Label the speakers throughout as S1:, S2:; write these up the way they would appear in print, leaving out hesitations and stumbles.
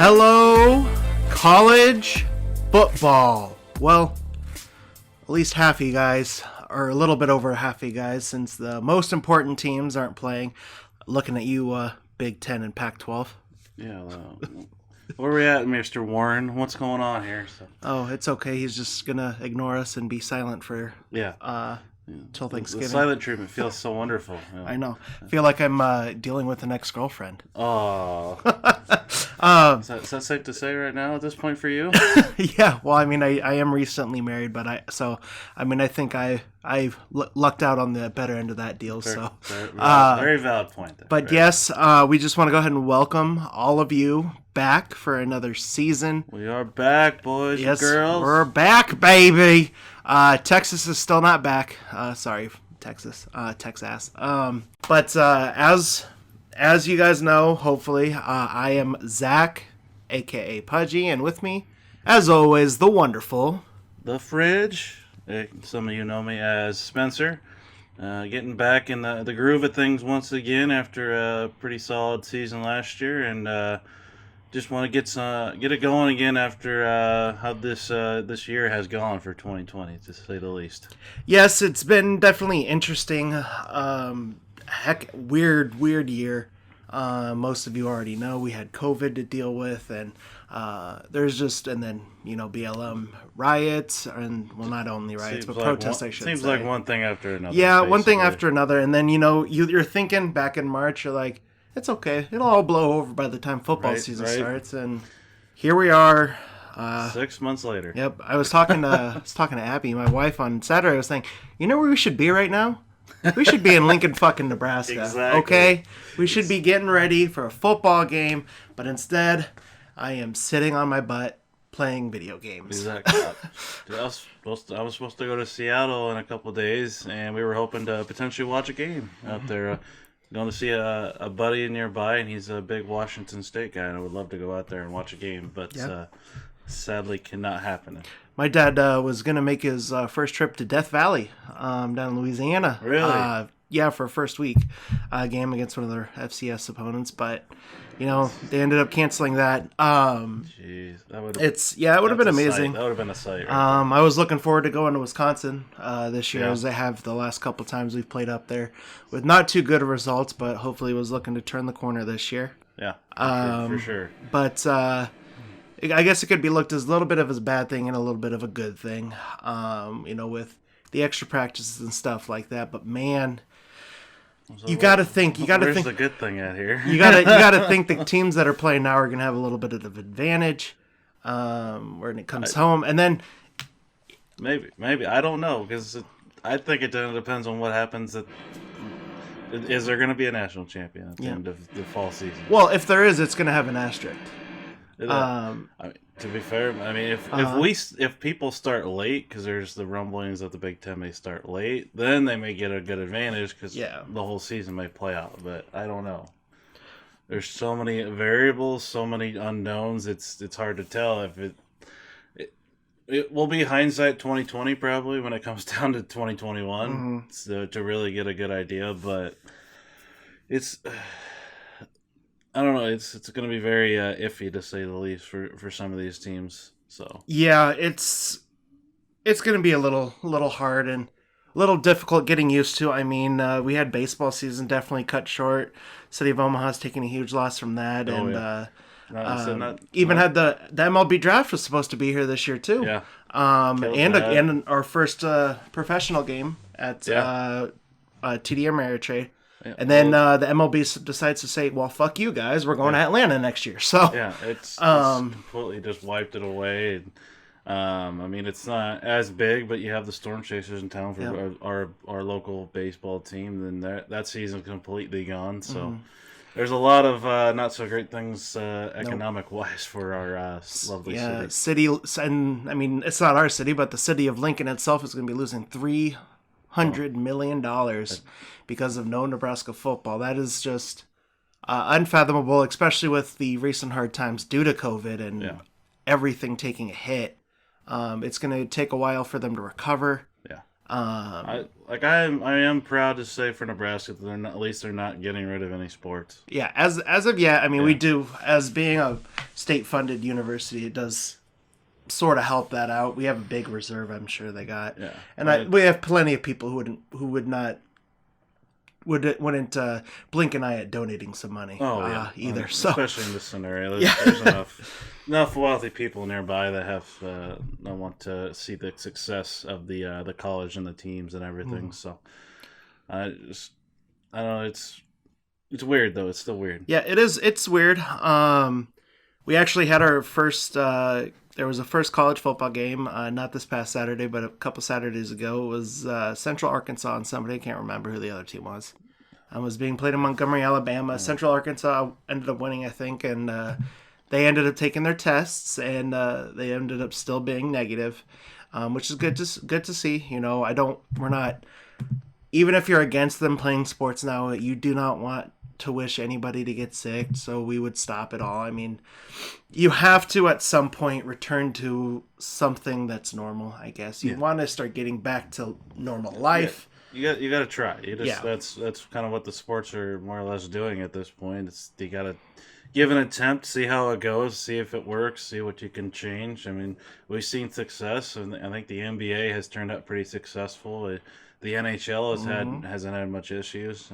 S1: Hello, college football. Well, at least half of you guys, or a little bit over half of you guys, since the most important teams aren't playing. Looking at you, Big Ten and Pac-12.
S2: Yeah, where are we at, Mr. Warren? What's going on here?
S1: Oh, it's okay. He's just gonna ignore us and be silent for till Thanksgiving.
S2: The silent treatment feels so wonderful. Yeah.
S1: I know. I feel like I'm dealing with an ex-girlfriend.
S2: Oh. Is that safe to say right now at this point for you?
S1: Yeah, well, I mean, I am recently married, but I think I've lucked out on the better end of that deal.
S2: Very valid point there.
S1: But yes, we just want to go ahead and welcome all of you back for another season.
S2: We are back, boys and girls.
S1: We're back, baby. Texas is still not back. Sorry, Texas. Texas. But as you guys know, hopefully, I am Zach, a.k.a. Pudgee, and with me, as always, the wonderful...
S2: The Fridge. Some of you know me as Spencer. Getting back in the groove of things once again after a pretty solid season last year, and just want to get it going again after how this year has gone for 2020, to say the least.
S1: Yes, it's been definitely interesting. Weird year. Most of you already know we had COVID to deal with, and then BLM riots, and well, not only riots, but protests. I should say.
S2: Seems like one thing after another.
S1: Yeah, basically. One thing after another, and then you're thinking back in March, you're like, it's okay, it'll all blow over by the time football season starts, and here we are.
S2: 6 months later.
S1: Yep, I was talking to Abby, my wife, on Saturday. I was saying, you know where we should be right now? We should be in Lincoln, fucking Nebraska.
S2: Exactly.
S1: Okay? We should be getting ready for a football game, but instead, I am sitting on my butt playing video games.
S2: Exactly. I was supposed to go to Seattle in a couple of days, and we were hoping to potentially watch a game out there. Going to see a buddy nearby, and he's a big Washington State guy, and I would love to go out there and watch a game, but sadly cannot happen.
S1: My dad was going to make his first trip to Death Valley down in Louisiana.
S2: Really?
S1: For a first week game against one of their FCS opponents, but they ended up canceling that.
S2: Jeez,
S1: it would have been amazing.
S2: That would have been a sight. Right
S1: I was looking forward to going to Wisconsin this year, as I have the last couple times we've played up there, with not too good of results, but hopefully was looking to turn the corner this year.
S2: Yeah, for sure.
S1: But I guess it could be looked as a little bit of a bad thing and a little bit of a good thing, with the extra practices and stuff like that. But man, you got to think.
S2: Where's the good thing at here?
S1: you got to think the teams that are playing now are going to have a little bit of advantage when it comes home, and then
S2: maybe I don't know, because I think it depends on what happens. Is there going to be a national champion at the end of the fall season?
S1: Well, if there is, it's going to have an asterisk.
S2: To be fair, I mean, if people start late, because there's the rumblings that the Big Ten may start late, then they may get a good advantage, because the whole season may play out. But I don't know. There's so many variables, so many unknowns. It's hard to tell if it will be hindsight 2020 probably when it comes down to 2021 so to really get a good idea. But it's. I don't know. It's going to be very iffy, to say the least, for some of these teams. So
S1: yeah, it's going to be a little hard and a little difficult getting used to. I mean, we had baseball season definitely cut short. City of Omaha's taking a huge loss from that, even had the MLB draft was supposed to be here this year too.
S2: Yeah,
S1: and our first professional game at TD Ameritrade. Yeah, and then the MLB decides to say, well, fuck you guys, we're going to Atlanta next year. So
S2: it's completely just wiped it away. I mean, it's not as big, but you have the Storm Chasers in town for our local baseball team. Then that season's completely gone. So there's a lot of not so great things economic-wise for our lovely
S1: city. And I mean, it's not our city, but the city of Lincoln itself is going to be losing $300 million because of no Nebraska football. That is just unfathomable, especially with the recent hard times due to COVID and everything taking a hit. It's going to take a while for them to recover.
S2: Yeah. I am proud to say for Nebraska that at least they're not getting rid of any sports.
S1: Yeah, as of yet, I mean, we do, as being a state-funded university, it does sort of help that out. We have a big reserve, I'm sure they got.
S2: Yeah.
S1: And we have plenty of people who wouldn't blink an eye at donating some money either.
S2: Especially in this scenario. There's enough wealthy people nearby that want to see the success of the college and the teams and everything. So I don't know, it's weird though. It's still weird.
S1: Yeah, it is. It's weird. We actually had our first there was a first college football game, not this past Saturday, but a couple Saturdays ago. It was Central Arkansas and somebody, I can't remember who the other team was. It was being played in Montgomery, Alabama. Central Arkansas ended up winning, I think, and they ended up taking their tests, and they ended up still being negative, which is good to see. We're not, even if you're against them playing sports now, you do not want to wish anybody to get sick, so we would stop it all. I mean, you have to at some point return to something that's normal, I guess. You want to start getting back to normal life.
S2: Yeah. You got to try. That's kind of what the sports are more or less doing at this point. You got to give an attempt, see how it goes, see if it works, see what you can change. I mean, we've seen success, and I think the NBA has turned out pretty successful. The NHL hasn't had much issues.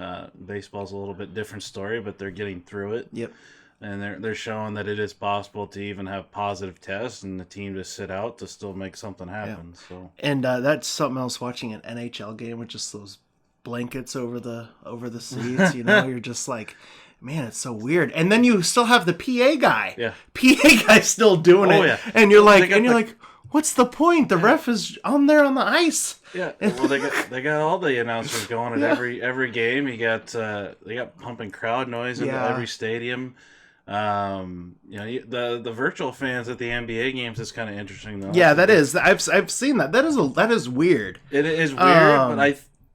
S2: Baseball's a little bit different story, but they're getting through it.
S1: Yep.
S2: And they're showing that it is possible to even have positive tests and the team to sit out to still make something happen. Yeah. So.
S1: And that's something else. Watching an NHL game with just those blankets over the seats, you're just like, man, it's so weird. And then you still have the PA guy.
S2: Yeah.
S1: PA guy still doing it.
S2: Yeah.
S1: And you're like, what's the point? The ref is on there on the ice.
S2: Yeah, well, they got all the announcers going at every game. They got pumping crowd noise into every stadium. The virtual fans at the NBA games is kind of interesting though.
S1: Yeah, that is. I've seen that. That is weird.
S2: It is weird, but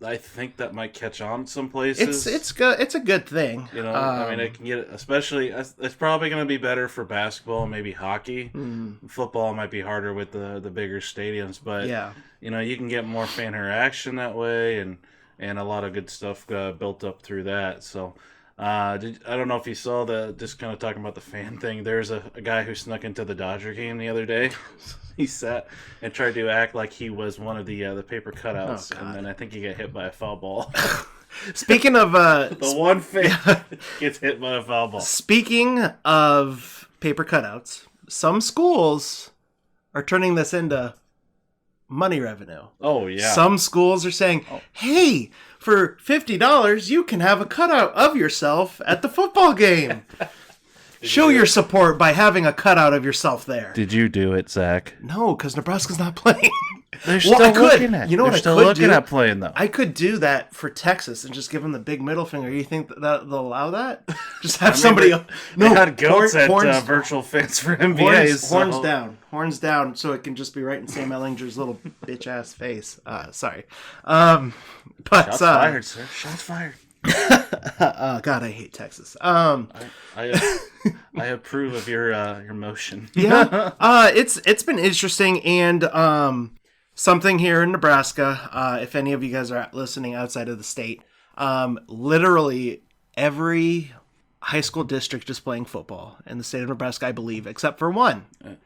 S2: I think that might catch on some places.
S1: It's good. It's a good thing.
S2: I mean, it can get, especially, it's probably going to be better for basketball, maybe hockey. Football might be harder with the bigger stadiums, but you can get more fan interaction that way, and a lot of good stuff built up through that. So, I don't know if you saw just kind of talking about the fan thing. There's a guy who snuck into the Dodger game the other day. He sat and tried to act like he was one of the paper cutouts, and then I think he got hit by a foul ball.
S1: Speaking of
S2: the one fan gets hit by a foul ball.
S1: Speaking of paper cutouts, some schools are turning this into money revenue.
S2: Oh yeah.
S1: Some schools are saying, "Hey, for $50, you can have a cutout of yourself at the football game." Show your support by having a cutout of yourself there.
S2: Did you do it, Zach?
S1: No, because Nebraska's not playing.
S2: They're still looking at.
S1: You know what I could do?
S2: They're still looking at playing though.
S1: I could do that for Texas and just give them the big middle finger. You think that they'll allow that? Just have somebody.
S2: They had goats at virtual fans for NBAs.
S1: Horns down, so it can just be right in Sam Ellinger's little bitch ass face. Sorry, but
S2: shots fired, sir. Shots fired.
S1: God, I hate Texas.
S2: I approve of your motion.
S1: Yeah, it's been interesting, and something here in Nebraska. If any of you guys are listening outside of the state, literally every high school district is playing football in the state of Nebraska, I believe, except for one.
S2: I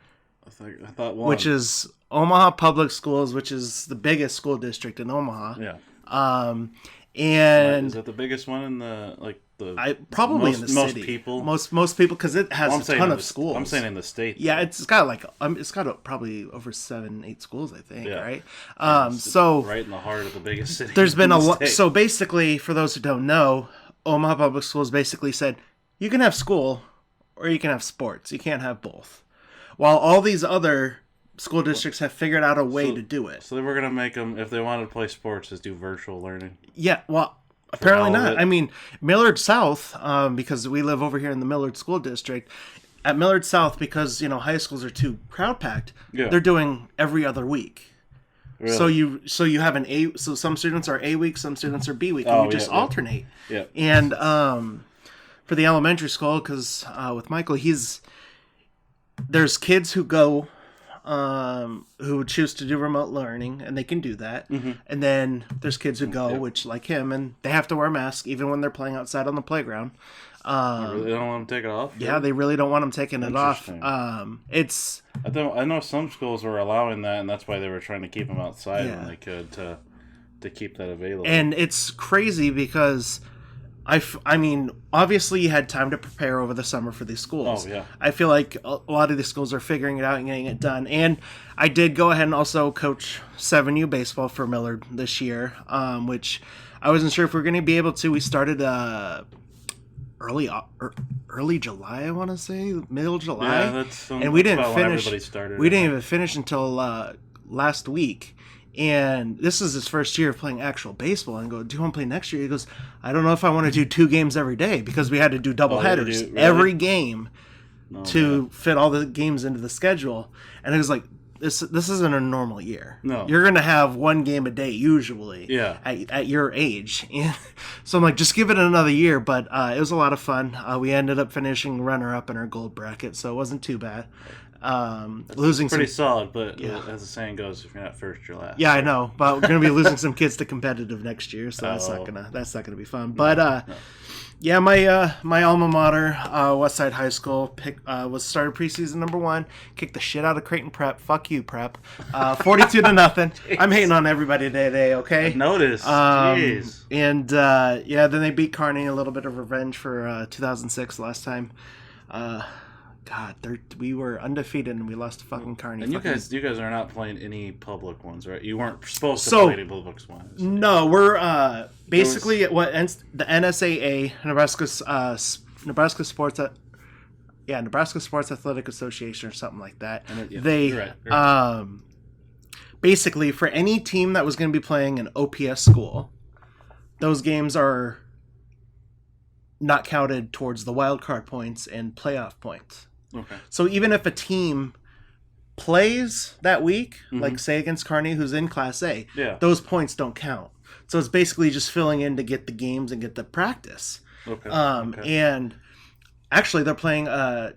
S2: thought one,
S1: which is Omaha Public Schools, which is the biggest school district in Omaha.
S2: Yeah.
S1: And
S2: is that the biggest one in
S1: probably in the
S2: most
S1: city.
S2: People?
S1: Most people, because it has a ton of schools.
S2: I'm saying in the state.
S1: Yeah, it's got probably over 7-8 schools, I think.
S2: Yeah.
S1: Right. So
S2: right in the heart of the biggest city.
S1: There's been a lot. So basically, for those who don't know, Omaha Public Schools basically said you can have school or you can have sports. You can't have both. While all these other school districts have figured out a way to do it.
S2: So they were going to make them, if they wanted to play sports, just do virtual learning.
S1: Yeah, well, apparently not. I mean, Millard South, because we live over here in the Millard School District, at Millard South, because, high schools are too crowd-packed, they're doing every other week. Really? So you have so some students are A week, some students are B week, and you just alternate.
S2: Yeah.
S1: And for the elementary school, because with Michael, there's kids who go, who choose to do remote learning, and they can do that. Mm-hmm. And then there's kids who go, which like him, and they have to wear a mask even when they're playing outside on the playground.
S2: They don't want them to take it off?
S1: Yeah, they really don't want them taking it off. It's.
S2: I know some schools were allowing that, and that's why they were trying to keep them outside when they could to keep that available.
S1: And it's crazy because I mean, obviously you had time to prepare over the summer for these schools.
S2: Oh, yeah.
S1: I feel like a lot of these schools are figuring it out and getting it done. And I did go ahead and also coach 7U baseball for Millard this year, which I wasn't sure if we were going to be able to. We started early July, I want to say, middle July.
S2: Yeah,
S1: and we didn't finish.
S2: We
S1: didn't even finish until last week. And this is his first year of playing actual baseball. And I go, do you want to play next year? He goes, I don't know if I want to do 2 games every day because we had to do double headers every game to fit all the games into the schedule. And it was like, this isn't a normal year.
S2: No.
S1: You're going to have 1 game a day usually at your age. And so I'm like, just give it another year. But it was a lot of fun. We ended up finishing runner-up in our gold bracket, so it wasn't too bad. Losing
S2: pretty solid, but as the saying goes, if you're not first, you're last.
S1: Yeah, I know, but we're gonna be losing some kids to competitive next year, so that's not gonna be fun. But yeah, my alma mater, Westside High School, was started preseason number 1. Kicked the shit out of Creighton Prep. Fuck you, Prep. 42-0. I'm hating on everybody today. Okay.
S2: I noticed. Jeez.
S1: And then they beat Kearney. A little bit of revenge for 2006 last time. God, we were undefeated and we lost to fucking Kearney.
S2: And you guys are not playing any public ones, right? You weren't supposed to play any public ones.
S1: No, we're basically the NSAA, Nebraska Sports Athletic Association or something like that. They basically for any team that was going to be playing an OPS school, those games are not counted towards the wild card points and playoff points.
S2: Okay.
S1: So even if a team plays that week, like say against Kearney, who's in Class A, those points don't count. So it's basically just filling in to get the games and get the practice.
S2: Okay.
S1: And actually, they're playing a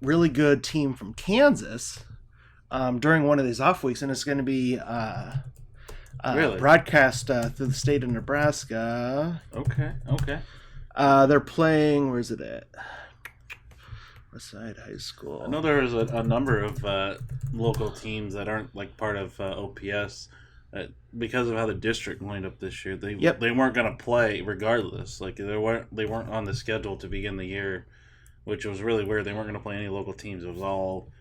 S1: really good team from Kansas during one of these off weeks, and it's going to be broadcast through the state of Nebraska.
S2: Okay.
S1: They're playing. Where's it at? Westside High School.
S2: I know there was a number of local teams that aren't like part of OPS because of how the district lined up this year. They weren't going to play regardless. Like they weren't on the schedule to begin the year, which was really weird. They weren't going to play any local teams. It was all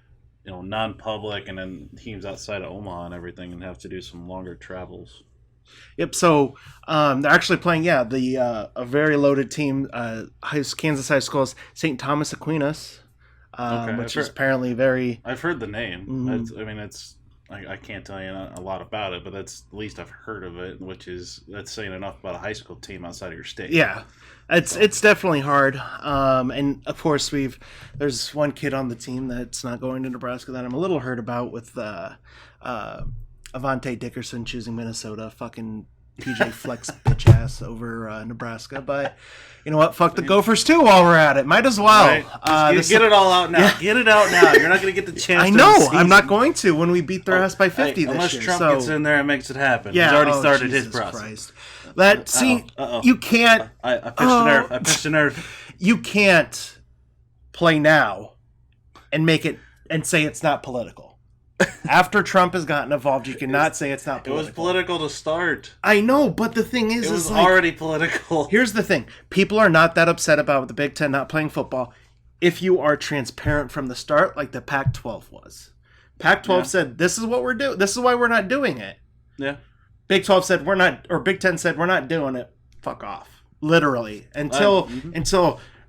S2: non-public, and then teams outside of Omaha and everything, and have to do some longer travels.
S1: Yep. So they're actually playing, a very loaded team. Kansas High School's St. Thomas Aquinas, which is apparently very.
S2: I've heard the name. Mm-hmm. I can't tell you a lot about it, but that's the least I've heard of it, that's saying enough about a high school team outside of your state.
S1: Yeah. It's definitely hard, and of course there's one kid on the team that's not going to Nebraska that I'm a little hurt about with Avante Dickerson choosing Minnesota, fucking PJ Flex bitch ass over Nebraska. But you know what? Fuck the Gophers too. While we're at it, might as well.
S2: Right. Get it all out now. Yeah. Get it out now. You're not going to get the chance.
S1: I know. I'm not going to when we beat their ass by 50 this year.
S2: Unless Trump gets in there and makes it happen.
S1: Yeah,
S2: he's already started
S1: Jesus
S2: his process.
S1: Christ. You can't.
S2: I pitched a nerve.
S1: You can't play now and make it and say it's not political. After Trump has gotten involved, you cannot say it's not political.
S2: It was political to start.
S1: I know, but the thing is,
S2: it was already political.
S1: Here's the thing. People are not that upset about the Big Ten not playing football if you are transparent from the start, like the Pac-12 was. Pac-12 said, this is what we're doing. This is why we're not doing it.
S2: Yeah.
S1: Big 12 said, we're not, or Big 10 said, we're not doing it. Fuck off. Literally. Until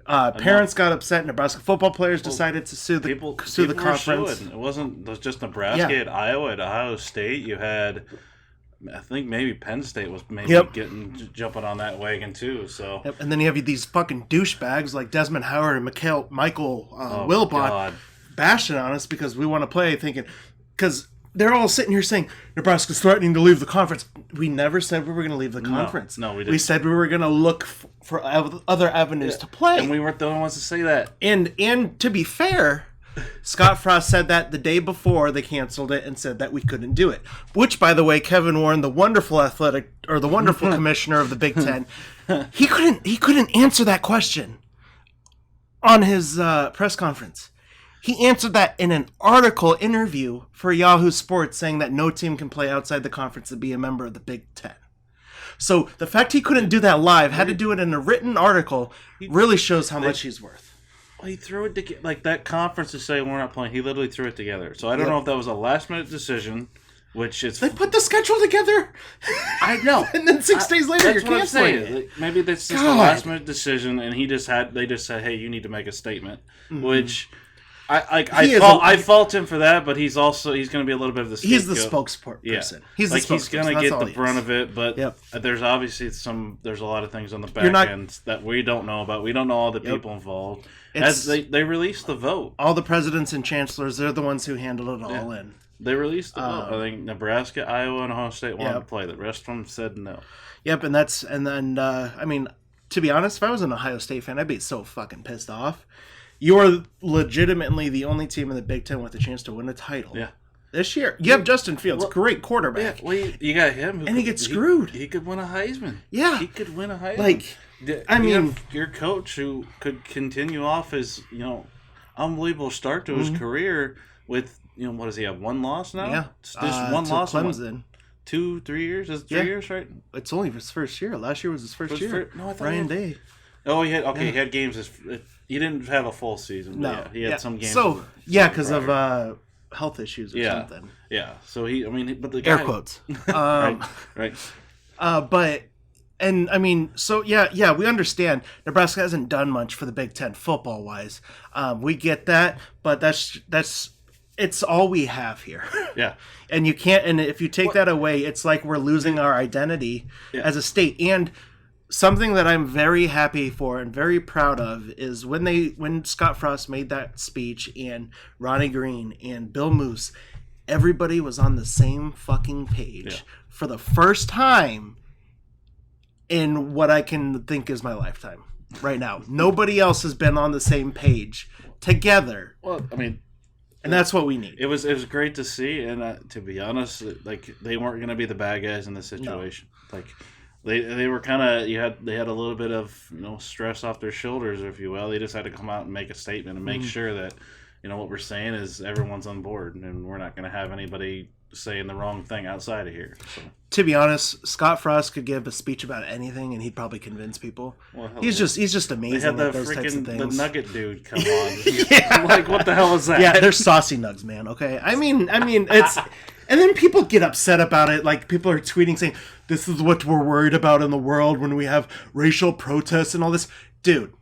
S1: parents got upset. Nebraska football players decided to sue the conference.
S2: It wasn't just Nebraska. You had Iowa, at Ohio State. You had, I think maybe Penn State was jumping on that wagon too. So
S1: and then you have these fucking douchebags like Desmond Howard and Michael Wilbon bashing on us because we want to play, because they're all sitting here saying Nebraska's threatening to leave the conference. We never said we were going to leave the conference.
S2: No, we didn't.
S1: We said we were going to look for other avenues to play.
S2: And we weren't the only ones to say that.
S1: And to be fair, Scott Frost said that the day before they canceled it and said that we couldn't do it. Which, by the way, Kevin Warren, the wonderful commissioner of the Big Ten, he couldn't answer that question on his press conference. He answered that in an article interview for Yahoo Sports, saying that no team can play outside the conference and be a member of the Big Ten. So the fact he couldn't do that live, had to do it in a written article, really shows how much he's worth.
S2: Well, he threw it together. Like, that conference to say we're not playing, he literally threw it together. So I don't know if that was a last-minute decision, which is...
S1: They put the schedule together!
S2: I know.
S1: And then 6 days later, you're canceling it.
S2: Like, maybe that's just a last-minute decision, and they just said, hey, you need to make a statement. Mm-hmm. Which... I fault him for that, but he's going to be a little bit of the scapegoat.
S1: He's the spokesperson.
S2: Yeah.
S1: He's
S2: going to get the brunt of it, but there's obviously there's a lot of things on the back end that we don't know about. We don't know all the people involved. As they released the vote.
S1: All the presidents and chancellors, they're the ones who handled it all in.
S2: They released the vote. I think Nebraska, Iowa, and Ohio State wanted to play. The rest of them said no.
S1: Yep, I mean, to be honest, if I was an Ohio State fan, I'd be so fucking pissed off. You are legitimately the only team in the Big Ten with a chance to win a title.
S2: Yeah.
S1: This year. You have Justin Fields, great quarterback.
S2: Yeah, well, you got him.
S1: And he gets screwed.
S2: He could win a Heisman.
S1: Yeah.
S2: He could win a Heisman.
S1: Like, I mean...
S2: your coach who could continue off his, unbelievable start to his career with, what does he have, one loss now?
S1: Yeah.
S2: Just one loss.
S1: Clemson.
S2: 2-3 years? Is it 3 years, right?
S1: It's only his first year. Last year was his first year.
S2: No, I thought
S1: Ryan Day.
S2: Oh, he had games. He didn't have a full season.
S1: No,
S2: yeah, he had some games.
S1: So because of health issues or something.
S2: Yeah. So but the guy,
S1: air quotes.
S2: right.
S1: We understand Nebraska hasn't done much for the Big Ten football wise. We get that, but it's all we have here.
S2: Yeah.
S1: And you can't. And if you take that away, it's like we're losing our identity as a state. And something that I'm very happy for and very proud of is when Scott Frost made that speech and Ronnie Green and Bill Moose, everybody was on the same fucking page for the first time in what I can think is my lifetime right now. Nobody else has been on the same page together.
S2: Well, I mean,
S1: and that's what we need.
S2: It was great to see, and to be honest, like, they weren't going to be the bad guys in this situation. No. Like, They were kind of they had a little bit of stress off their shoulders, if you will. They just had to come out and make a statement and make sure that what we're saying is everyone's on board, and we're not going to have anybody saying the wrong thing outside of here. So.
S1: To be honest, Scott Frost could give a speech about anything, and he'd probably convince people. Well, he's just amazing. They had
S2: those types of things. The Nugget dude come on.
S1: Yeah,
S2: like, what the hell is that?
S1: Yeah, they're saucy nugs, man. Okay, I mean, it's. And then people get upset about it. Like, people are tweeting saying, this is what we're worried about in the world when we have racial protests and all this. Dude,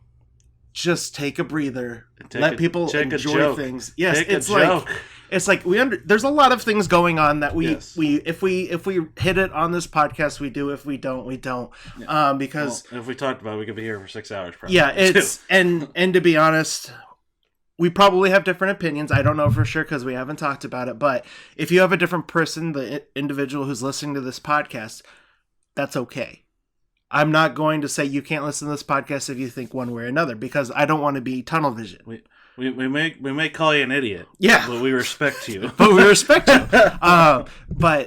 S1: just take a breather. Let people enjoy things. Yes, it's like there's a lot of things going on that if we hit it on this podcast, we do. If we don't, we don't.
S2: Yeah.
S1: Because
S2: if we talked about it, we could be here for 6 hours probably.
S1: Yeah, it's and to be honest, we probably have different opinions. I don't know for sure because we haven't talked about it. But if you have a different person, the individual who's listening to this podcast, that's okay. I'm not going to say you can't listen to this podcast if you think one way or another, because I don't want to be tunnel vision.
S2: We may call you an idiot.
S1: Yeah,
S2: but we respect you.
S1: But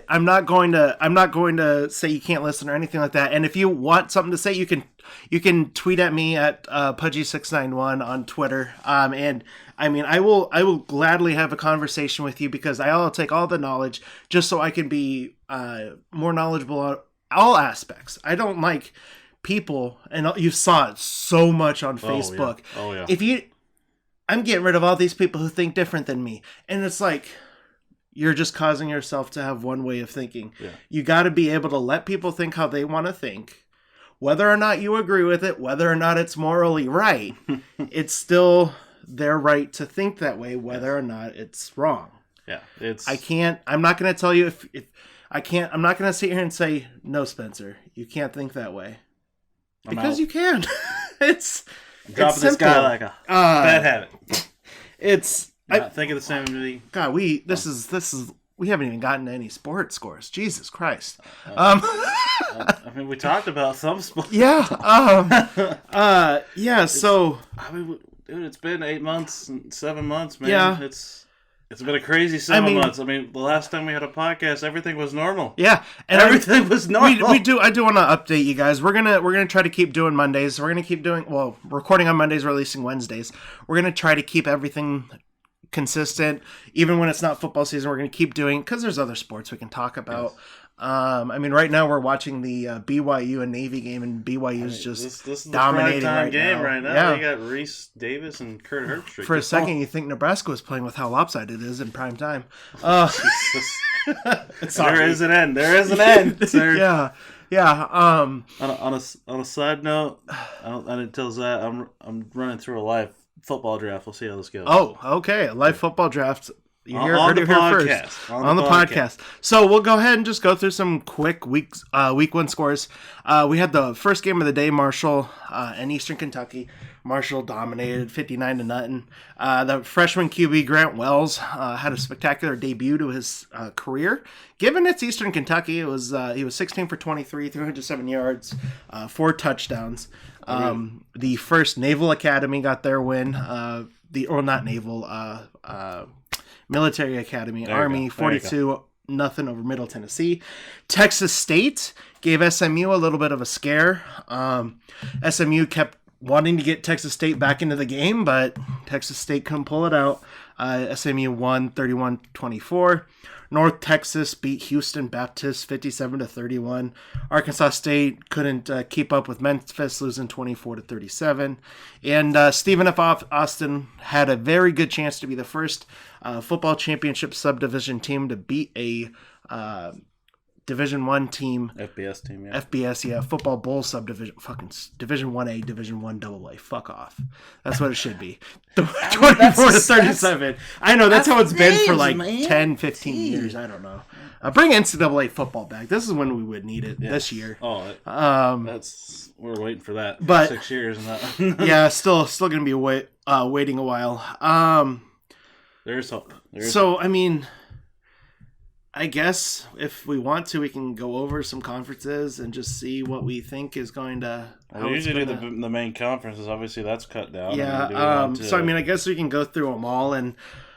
S1: I'm not going to say you can't listen or anything like that. And if you want something to say, you can tweet at me at Pudgee691 on Twitter. And I mean, I will gladly have a conversation with you, because I'll take all the knowledge just so I can be more knowledgeable on all aspects. I don't like people, and you saw it so much on Facebook.
S2: Oh yeah.
S1: I'm getting rid of all these people who think different than me. And it's like, you're just causing yourself to have one way of thinking.
S2: Yeah.
S1: You got to be able to let people think how they want to think. Whether or not you agree with it, whether or not it's morally right, it's still their right to think that way, whether or not it's wrong.
S2: Yeah.
S1: I'm not going to tell you I'm not going to sit here and say, no, Spencer, you can't think that way. Because you can. It's
S2: dropping this guy like a bad habit.
S1: I
S2: think of the same movie.
S1: God, this is we haven't even gotten to any sports scores. Jesus Christ.
S2: I mean, we talked about some sports.
S1: Yeah. So
S2: dude, it's been 8 months, 7 months, man.
S1: Yeah.
S2: It's been a crazy 7 months. I mean, the last time we had a podcast, everything was normal.
S1: Yeah,
S2: and everything was normal.
S1: I do want to update you guys. We're gonna try to keep doing Mondays. We're gonna keep doing recording on Mondays, releasing Wednesdays. We're gonna try to keep everything consistent, even when it's not football season. We're gonna keep doing because there's other sports we can talk about. Yes. I mean, right now we're watching the BYU and Navy game, and BYU's just
S2: this is
S1: dominating
S2: the prime
S1: right
S2: game
S1: now.
S2: Right now.
S1: Yeah.
S2: You got Reese Davis and Kurt Herbstreit.
S1: For a second, you think Nebraska was playing with how lopsided it is in prime time.
S2: There is an end. There is an end, sir.
S1: Yeah.
S2: On a side note, I didn't tell Zach. I'm running through a live football draft. We'll see how this goes.
S1: Oh, okay. A live football draft. You heard it here first.
S2: On the
S1: podcast. So we'll go ahead and just go through some quick week one scores. We had the first game of the day, Marshall and Eastern Kentucky. Marshall dominated 59-0. The freshman QB Grant Wells had a spectacular debut to his career. Given it's Eastern Kentucky, it was he was 16 for 23, 307 yards, 4 touchdowns. The first Naval Academy got their win. Military Academy, Army, 42-0 over Middle Tennessee. Texas State gave SMU a little bit of a scare. SMU kept wanting to get Texas State back into the game, but Texas State couldn't pull it out. SMU won 31-24. North Texas beat Houston Baptist 57-31. Arkansas State couldn't keep up with Memphis, losing 24-37. And Stephen F. Austin had a very good chance to be the first football championship subdivision team to beat a Division 1 team.
S2: FBS team, yeah.
S1: FBS, yeah. Football Bowl subdivision. Fucking Division 1A, Division 1 AA. Fuck off. That's what it should be. 24-37. I know, that's how it's been for like 10, 15 years. I don't know. Bring NCAA football back. This is when we would need it this year.
S2: We're waiting for that
S1: but,
S2: 6 years.
S1: Yeah, still going to be waiting a while.
S2: There's hope.
S1: I mean, I guess if we want to, we can go over some conferences and just see what we think is going to.
S2: We usually do the main conferences. Obviously, that's cut down.
S1: Yeah. So I mean, I guess we can go through them all and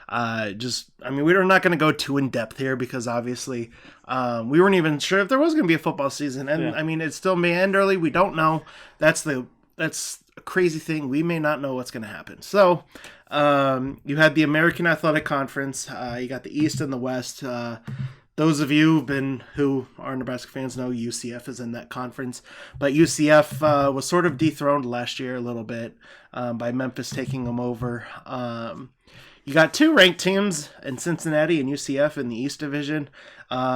S1: we're not going to go too in depth here because obviously we weren't even sure if there was going to be a football season, and I mean, it still may end early. We don't know. That's a crazy thing. We may not know what's going to happen. So. You had the American Athletic Conference. You got the East and the West. Those of you who are Nebraska fans know UCF is in that conference. But UCF was sort of dethroned last year a little bit by Memphis taking them over. You got 2 ranked teams in Cincinnati and UCF in the East Division.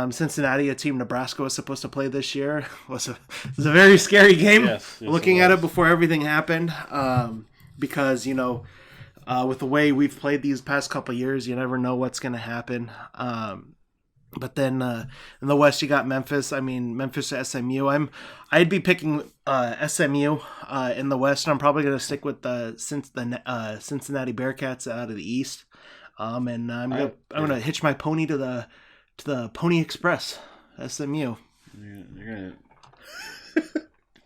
S1: Cincinnati, a team Nebraska was supposed to play this year, was a very scary game. Yes, looking at it before everything happened, because with the way we've played these past couple years, you never know what's going to happen. But then in the West, you got Memphis. I mean, Memphis to SMU. I'd be picking SMU in the West. I'm probably going to stick with the Cincinnati Bearcats out of the East. And I'm gonna hitch my pony to the Pony Express, SMU.
S2: You're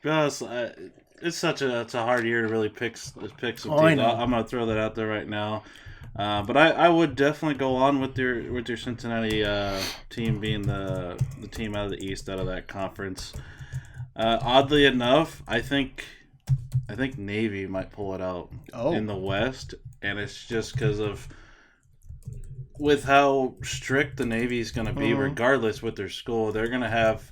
S2: gonna. It's a hard year to really pick some teams. I'm going to throw that out there right now. But I would definitely go on with your Cincinnati team being the team out of the East, out of that conference. Oddly enough, I think Navy might pull it out in the West, and it's just because of with how strict the Navy is going to be, regardless with their school. They're going to have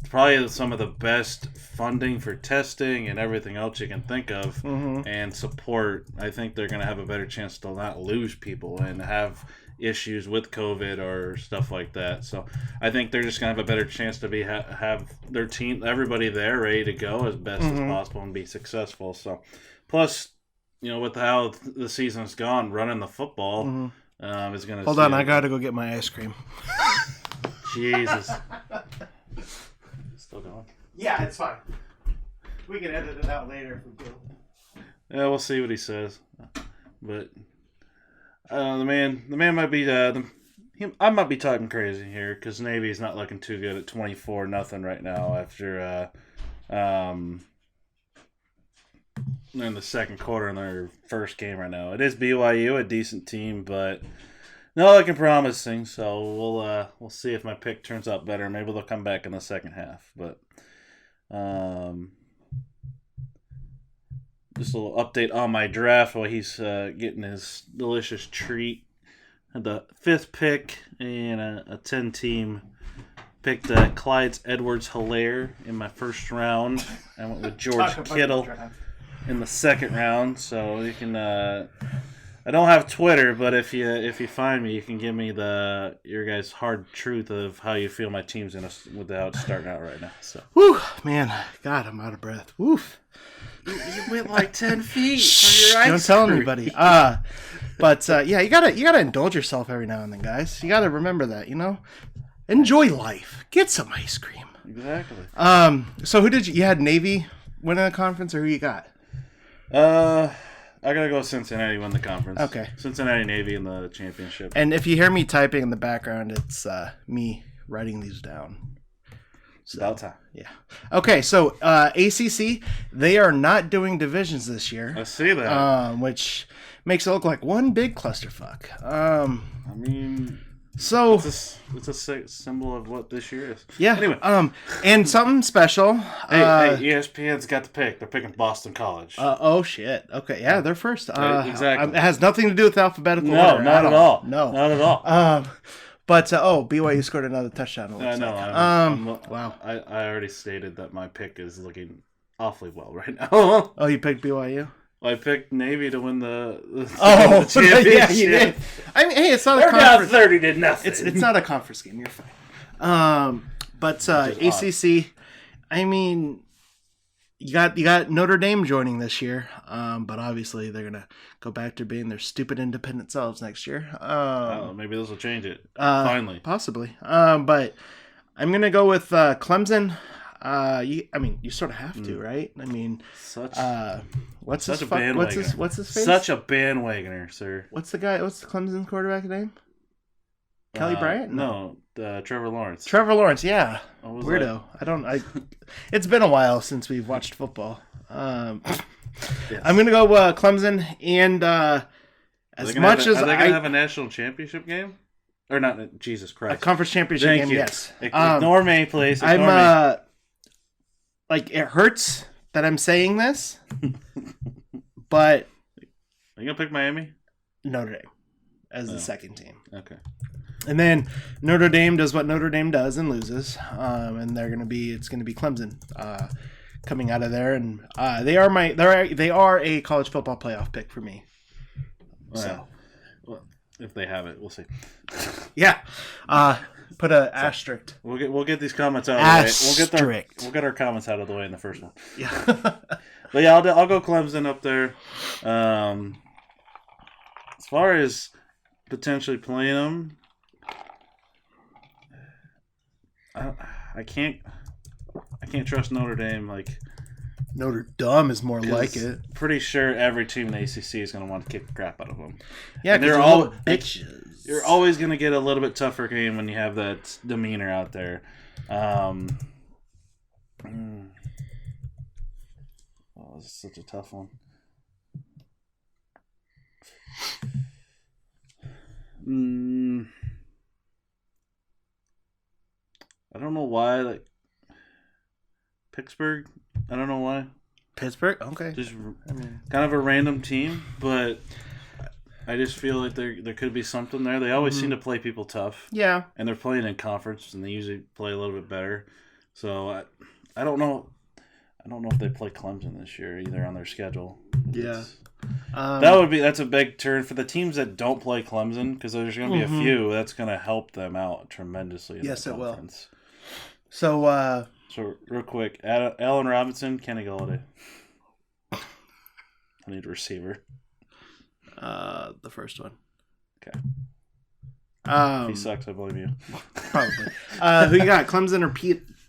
S2: probably some of the best funding for testing and everything else you can think of, and support. I think they're going to have a better chance to not lose people and have issues with COVID or stuff like that. So I think they're just going to have a better chance to have their team, everybody there ready to go as best as possible and be successful. So plus, with how the season's gone, running the football is going to...
S1: Hold on, I got to go get my ice cream.
S2: Jesus. Still going?
S1: Yeah, it's fine. We can edit it out later if we do.
S2: Yeah, we'll see what he says. But the man might be I might be talking crazy here because Navy's not looking too good at 24-0 right now after in the second quarter in their first game right now. It is BYU, a decent team, but not looking promising. So we'll see if my pick turns out better. Maybe they'll come back in the second half. But just a little update on my draft while he's getting his delicious treat. Had the 5th pick and a 10-team. Picked Clyde's Edwards-Helaire in my first round. I went with George Kittle in the second round. So you can. I don't have Twitter, but if you find me, you can give me your guys' hard truth of how you feel my team's without starting out right now. So.
S1: Whew, man, God, I'm out of breath. Woof.
S2: You went like 10 feet for your ice
S1: Don't tell anybody. But yeah, you gotta indulge yourself every now and then, guys. You gotta remember that, Enjoy life. Get some ice cream.
S2: Exactly.
S1: So who did you had Navy win a conference, or who you got?
S2: I gotta go Cincinnati win the conference.
S1: Okay.
S2: Cincinnati Navy in the championship.
S1: And if you hear me typing in the background, it's me writing these down.
S2: So, about time.
S1: Yeah. Okay, so ACC, they are not doing divisions this year.
S2: I see that.
S1: Which makes it look like one big clusterfuck.
S2: I mean,
S1: so
S2: it's a symbol of what this year is.
S1: Yeah.
S2: Anyway,
S1: and something special.
S2: Hey, ESPN's got the pick. They're picking Boston College.
S1: Oh shit. Okay, yeah, they're first.
S2: Exactly.
S1: It has nothing to do with alphabetical
S2: no,
S1: order.
S2: not at all.
S1: No,
S2: not at all.
S1: But BYU scored another touchdown.
S2: I know.
S1: Wow.
S2: I already stated that my pick is looking awfully well right now.
S1: Oh, you picked BYU?
S2: Well, I picked Navy to win the
S1: championship. Yeah, you did. I mean, hey, it's not a conference.
S2: Down 30 to nothing.
S1: It's not a conference game. You're fine. But ACC, I mean, you got Notre Dame joining this year, but obviously they're gonna go back to being their stupid independent selves next year.
S2: Maybe this will change it finally,
S1: possibly. But I'm gonna go with Clemson. You sort of have to, right? I mean, what's his face?
S2: Such a bandwagoner, sir.
S1: What's the Clemson quarterback name? Kelly Bryant?
S2: No, Trevor Lawrence.
S1: Trevor Lawrence, yeah. Weirdo. That? It's been a while since we've watched football. Yes. I'm gonna go Clemson, and are they gonna
S2: have a national championship game? Or not? Jesus Christ!
S1: A conference championship game.
S2: You.
S1: Yes.
S2: Ignore me, please.
S1: It hurts that I'm saying this, but
S2: are you gonna pick Miami?
S1: Notre Dame as the second team.
S2: Okay.
S1: And then Notre Dame does what Notre Dame does and loses, and it's gonna be Clemson coming out of there, and they are a college football playoff pick for me.
S2: Well, if they have it, we'll see.
S1: Yeah. Put an asterisk.
S2: We'll get these comments out of the way. We'll get our comments out of the way in the first one.
S1: Yeah.
S2: But yeah, I'll go Clemson up there. As far as potentially playing them, I can't trust Notre Dame.
S1: Notre Dame is more like it.
S2: Pretty sure every team in the ACC is going to want to kick the crap out of them.
S1: Yeah, because they're all bitches.
S2: You're always going to get a little bit tougher game when you have that demeanor out there. This is such a tough one. I don't know why. Pittsburgh. I don't know why.
S1: Pittsburgh? Okay.
S2: Just kind of a random team, but I just feel like there could be something there. They always seem to play people tough.
S1: Yeah.
S2: And they're playing in conference, and they usually play a little bit better. So I don't know. I don't know if they play Clemson this year either on their schedule.
S1: Yeah.
S2: That's a big turn for the teams that don't play Clemson, because there's going to be a few. That's going to help them out tremendously.
S1: Yes, it will.
S2: So real quick, Allen Robinson, Kenny Golladay. I need a receiver.
S1: The first one.
S2: Okay. If he sucks, I blame you.
S1: Probably. Who you got? Clemson or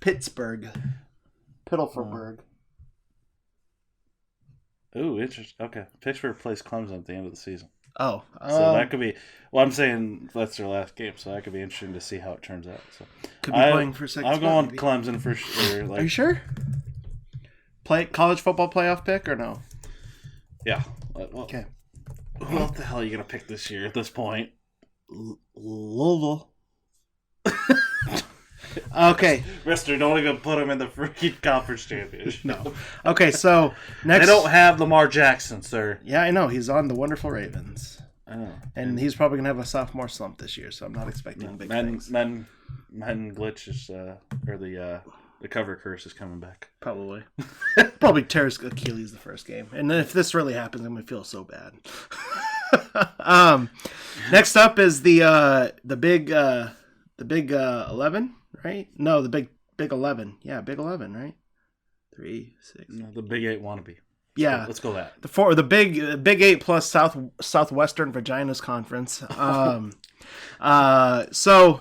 S1: Pittsburgh? Piddleforburg.
S2: Ooh, interesting. Okay. Pittsburgh plays Clemson at the end of the season.
S1: Oh.
S2: So that could be... Well, I'm saying that's their last game, so that could be interesting to see how it turns out. So
S1: could be playing for second.
S2: I'm going Clemson for sure.
S1: Are you sure? college football playoff pick or no?
S2: Yeah. Well, okay. Who the hell are you gonna pick this year at this point?
S1: Louisville. Okay.
S2: Mister, don't even put him in the freaking conference championship.
S1: No. Okay, so next.
S2: They don't have Lamar Jackson, sir.
S1: Yeah, I know. He's on the wonderful Ravens.
S2: I know.
S1: And he's probably going to have a sophomore slump this year, so I'm not expecting big things.
S2: Men glitch is, or the cover curse is coming back.
S1: Probably. Probably tears Achilles the first game. And then if this really happens, I'm going to feel so bad. Next up is the big 11, right? No, the big 11. Yeah, big 11, right? 3, 6.
S2: No, the big 8 wannabe.
S1: Yeah,
S2: let's go that.
S1: The big 8 plus Southwestern Vaginas Conference. So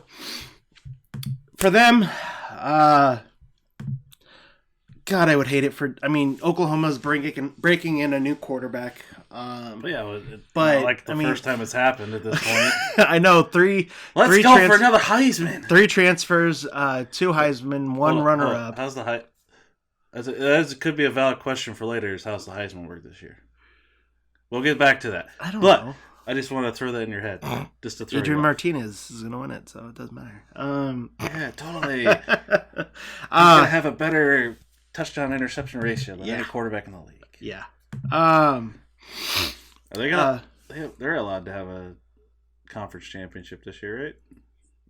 S1: for them, God, I would hate it Oklahoma's breaking in a new quarterback.
S2: But like the first time it's happened at this point.
S1: I know
S2: Let's go for another Heisman.
S1: 3 transfers, 2 Heisman, 1 runner-up.
S2: How's the it could be a valid question for later. Is how's the Heisman work this year? We'll get back to that.
S1: I don't know.
S2: I just want to throw that in your head, just to throw.
S1: Adrian Martinez is going to win it, so it doesn't matter.
S2: Yeah, totally. He's going to have a better touchdown interception ratio than any quarterback in the league.
S1: Yeah.
S2: Are they gonna? They're allowed to have a conference championship this year, right?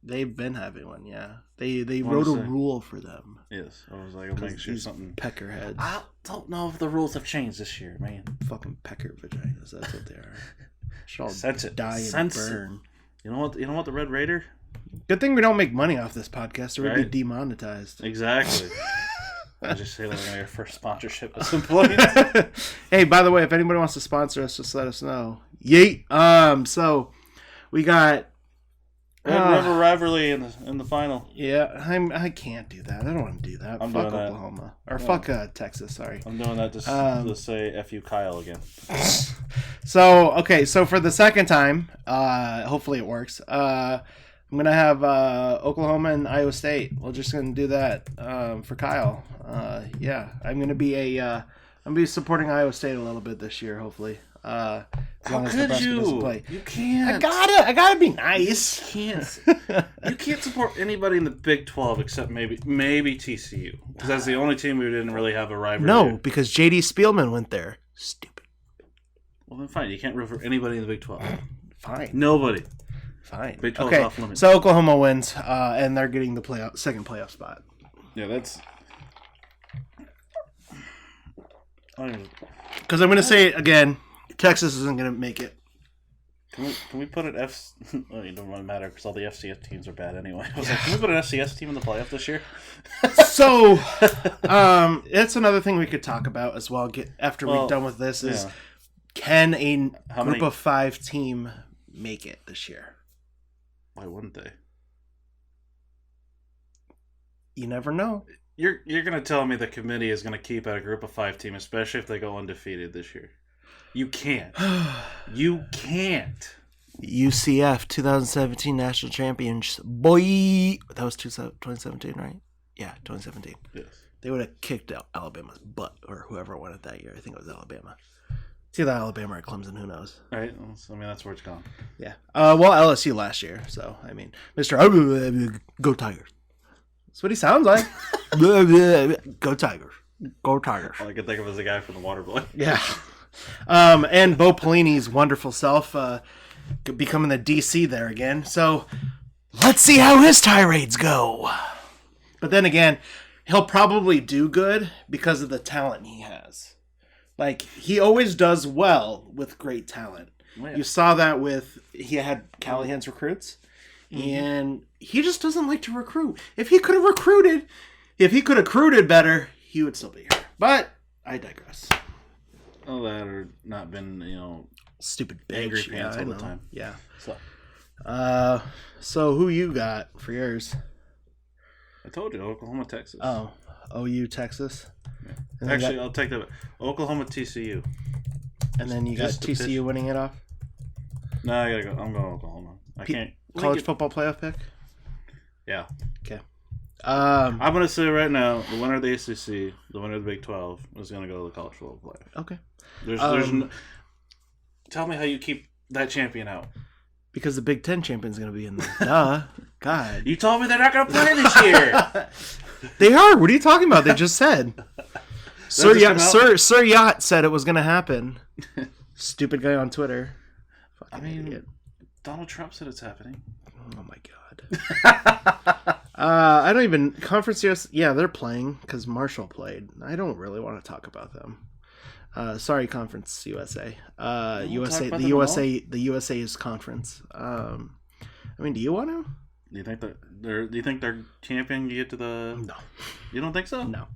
S1: They've been having one, yeah. They wrote a rule for them.
S2: Yes, I was like, I'll make sure something.
S1: Peckerheads.
S2: I don't know if the rules have changed this year, man.
S1: Fucking pecker vaginas. That's what they are. Should all
S2: Sense it.
S1: Die and burn.
S2: You know what? The Red Raider.
S1: Good thing we don't make money off this podcast, or we'd be demonetized.
S2: Exactly. I just say that we're gonna get our first sponsorship at some point.
S1: Hey, by the way, if anybody wants to sponsor us, just let us know. Yeet. So we got
S2: Red River rivalry in the final.
S1: Yeah, I can't do that. I don't want to do that. Fuck Oklahoma or fuck Texas. Sorry,
S2: I'm doing that to say "F you, Kyle" again.
S1: So for the second time, hopefully it works. I'm gonna have Oklahoma and Iowa State. We're just gonna do that for Kyle. Yeah, I'm gonna be supporting Iowa State a little bit this year, hopefully. As
S2: long as Nebraska doesn't play. You can't.
S1: I gotta be nice.
S2: You can't support anybody in the Big 12 except maybe TCU, because that's the only team we didn't really have a rivalry.
S1: No, because J.D. Spielman went there. Stupid.
S2: Well then, fine. You can't root for anybody in the Big 12.
S1: Fine.
S2: Nobody.
S1: Fine.
S2: Big 12 off limits.
S1: So Oklahoma wins, and they're getting the second playoff spot.
S2: Yeah, that's.
S1: Because I'm going to say it again, Texas isn't going to make it.
S2: Can we put an F? Oh, it doesn't really matter because all the FCS teams are bad anyway. I was like, can we put an FCS team in the playoff this year?
S1: So, that's another thing we could talk about as well. After we're done with this, is can a group of 5 team make it this year?
S2: Why wouldn't they?
S1: You never know.
S2: You're gonna tell me the committee is gonna keep at a group of 5 team, especially if they go undefeated this year. You can't. You can't.
S1: UCF 2017 national champions, boy. That was 2017, right? Yeah, 2017.
S2: Yes.
S1: They would have kicked out Alabama's butt, or whoever won it that year. I think it was Alabama. It's either Alabama or Clemson. Who knows?
S2: All right. I mean, that's where it's gone.
S1: Yeah. Well, LSU last year. So I mean, Mr. Go Tigers. That's what he sounds like. Go Tigers. Go Tigers.
S2: All I can think of is the guy from the Waterboy.
S1: Yeah. And Bo Pelini's wonderful self becoming the DC there again. So let's see how his tirades go. But then again, he'll probably do good because of the talent he has. Like, he always does well with great talent. Oh, yeah. You saw that he had Callahan's recruits. Mm-hmm. And he just doesn't like to recruit. If he could have recruited better, he would still be here. But I digress.
S2: Oh, that or not been,
S1: stupid bitch.
S2: Angry pants all the time.
S1: Yeah. So who you got for yours?
S2: I told you, Oklahoma, Texas.
S1: Oh, OU, Texas.
S2: Yeah. Actually, I'll take that. Oklahoma, TCU.
S1: And then you got TCU winning it off?
S2: No, I'm going Oklahoma. I can't.
S1: College football playoff pick?
S2: Yeah.
S1: Okay.
S2: I'm going to say right now, the winner of the ACC, the winner of the Big 12, is going to go to the college football playoff.
S1: Okay.
S2: Tell me how you keep that champion out.
S1: Because the Big 10 champion is going to be in there. Duh. God.
S2: You told me they're not going to play this year.
S1: They are. What are you talking about? They just said. Sir Yacht said it was going to happen. Stupid guy on Twitter. Fucking idiot.
S2: Donald Trump said it's happening.
S1: Oh my God. I don't even Conference US. Yeah, they're playing because Marshall played. I don't really want to talk about them. Sorry, Conference USA. USA. The USA is conference. I mean, do you want to?
S2: Do you think they're champion? You get to the?
S1: No.
S2: You don't think so?
S1: No.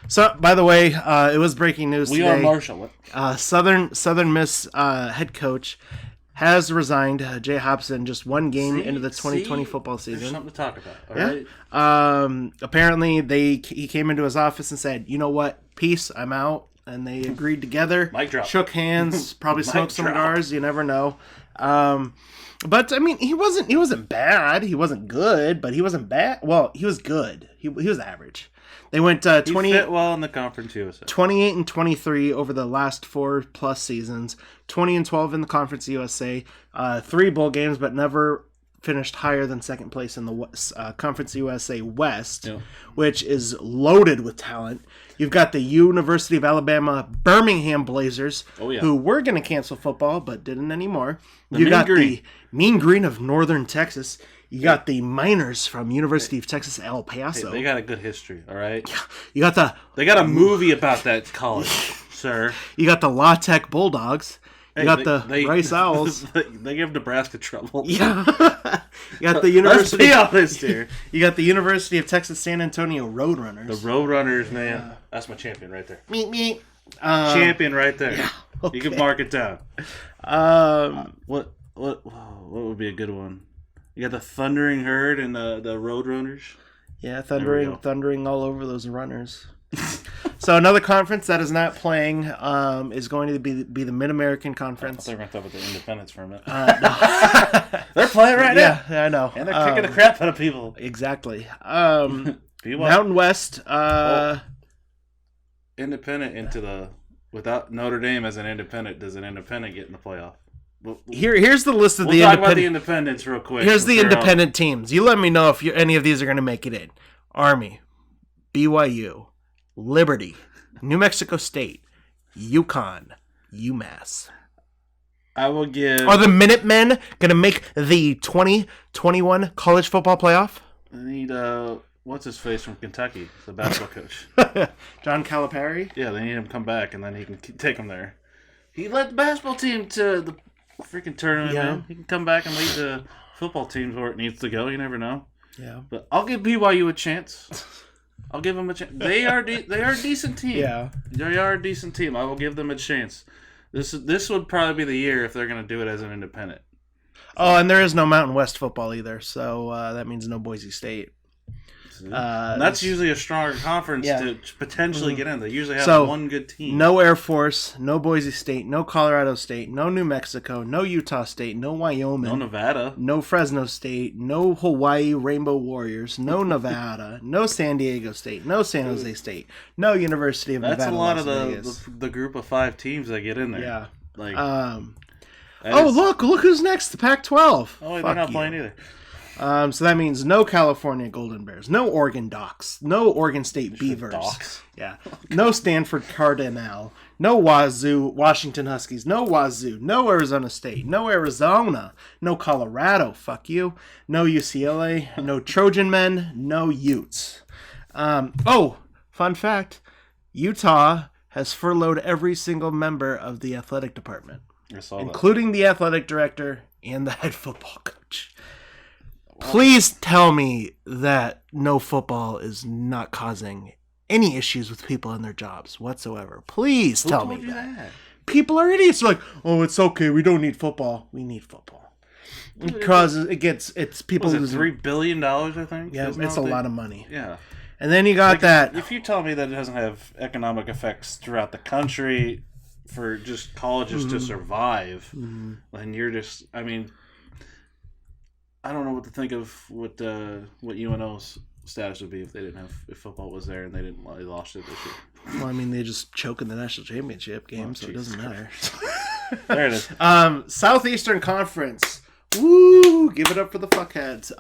S1: So, by the way, it was breaking news today.
S2: We are Marshall.
S1: Southern Miss head coach has resigned. Jay Hobson, just one game into the 2020 football season.
S2: There's something to talk about. All right.
S1: Apparently, he came into his office and said, "You know what? Peace. I'm out." And they agreed together.
S2: Mic drop.
S1: Shook hands. Probably smoked some cigars. You never know. But I mean, he wasn't bad. He wasn't good, but he wasn't bad. Well, he was good. He was average. They went 20.
S2: He fit well in the Conference USA.
S1: 28 and 23 over the last 4+ seasons. 20 and 12 in the Conference USA. 3 bowl games, but never finished higher than second place in the Conference USA West, which is loaded with talent. You've got the University of Alabama Birmingham Blazers, who were going to cancel football, but didn't anymore. You got the Mean Green of Northern Texas. You got the Miners from University of Texas El Paso.
S2: Hey, they got a good history, all right?
S1: Yeah. You got
S2: They got a movie about that college, sir.
S1: You got the La Tech Bulldogs. You got the Rice Owls.
S2: They give Nebraska trouble.
S1: Yeah. You got the University.
S2: Let's be honest here.
S1: You got the University of Texas San Antonio Roadrunners.
S2: The Roadrunners, man. That's my champion right there.
S1: Me.
S2: Champion right there.
S1: Yeah, okay.
S2: You can mark it down. What would be a good one? You got the Thundering Herd and the Roadrunners.
S1: Yeah, thundering all over those runners. So another conference that is not playing is going to be the Mid-American Conference.
S2: I thought they were going to talk about the Independents for a minute.
S1: No.
S2: They're playing right now.
S1: Yeah, I know.
S2: And they're kicking the crap out of people.
S1: Exactly. Mountain West.
S2: Independent without Notre Dame as an independent, does an independent get in the playoff?
S1: Here's the list of
S2: we'll talk about the independents real quick.
S1: Here's the independent teams. You let me know if any of these are going to make it in. Army, BYU, Liberty, New Mexico State, UConn, UMass.
S2: I will give...
S1: Are the Minutemen going to make the 2021 college football playoff?
S2: I need, what's his face from Kentucky, the basketball coach?
S1: John Calipari?
S2: Yeah, they need him to come back, and then he can take them there. He led the basketball team to the freaking tournament, man. He can come back and lead the football teams where it needs to go. You never know.
S1: Yeah.
S2: But I'll give BYU a chance. I'll give them a chance. They are a decent team.
S1: Yeah.
S2: They are a decent team. I will give them a chance. This would probably be the year if they're going to do it as an independent.
S1: Oh, and there is no Mountain West football either, so that means no Boise State.
S2: That's usually a stronger conference to potentially get in. They usually have one good team.
S1: No Air Force, no Boise State, no Colorado State, no New Mexico, no Utah State, no Wyoming,
S2: no Nevada,
S1: no Fresno State, no Hawaii Rainbow Warriors, no Nevada, no San Diego State, no San Jose State, no University of Nevada.
S2: That's a lot of the group of 5 teams that get in there.
S1: Yeah.
S2: Like.
S1: Look who's next? The Pac-12.
S2: Oh, they're not playing either.
S1: So that means no California Golden Bears, no Oregon Ducks, no Oregon State Beavers,
S2: Ducks.
S1: Yeah, no Stanford Cardinal, no Washington Huskies, no Wazoo, no Arizona State, no Arizona, no Colorado, fuck you, no UCLA, no Trojan Men, no Utes. Fun fact, Utah has furloughed every single member of the athletic department, including the athletic director and the head football coach. Please tell me that no football is not causing any issues with people in their jobs whatsoever. Please tell me that. People are idiots. They're like, oh, it's okay. We don't need football. We need football. Because it's people
S2: losing $3 billion, I think.
S1: Yeah, it's a lot of money.
S2: Yeah.
S1: And then you got that.
S2: If you tell me that it doesn't have economic effects throughout the country for just colleges to survive, then you're just, I mean, I don't know what to think of what UNO's status would be if football was there and they lost it this year.
S1: Well, I mean, they just choke in the national championship game, so it doesn't matter.
S2: There it is.
S1: Southeastern Conference. Woo! Give it up for the fuckheads.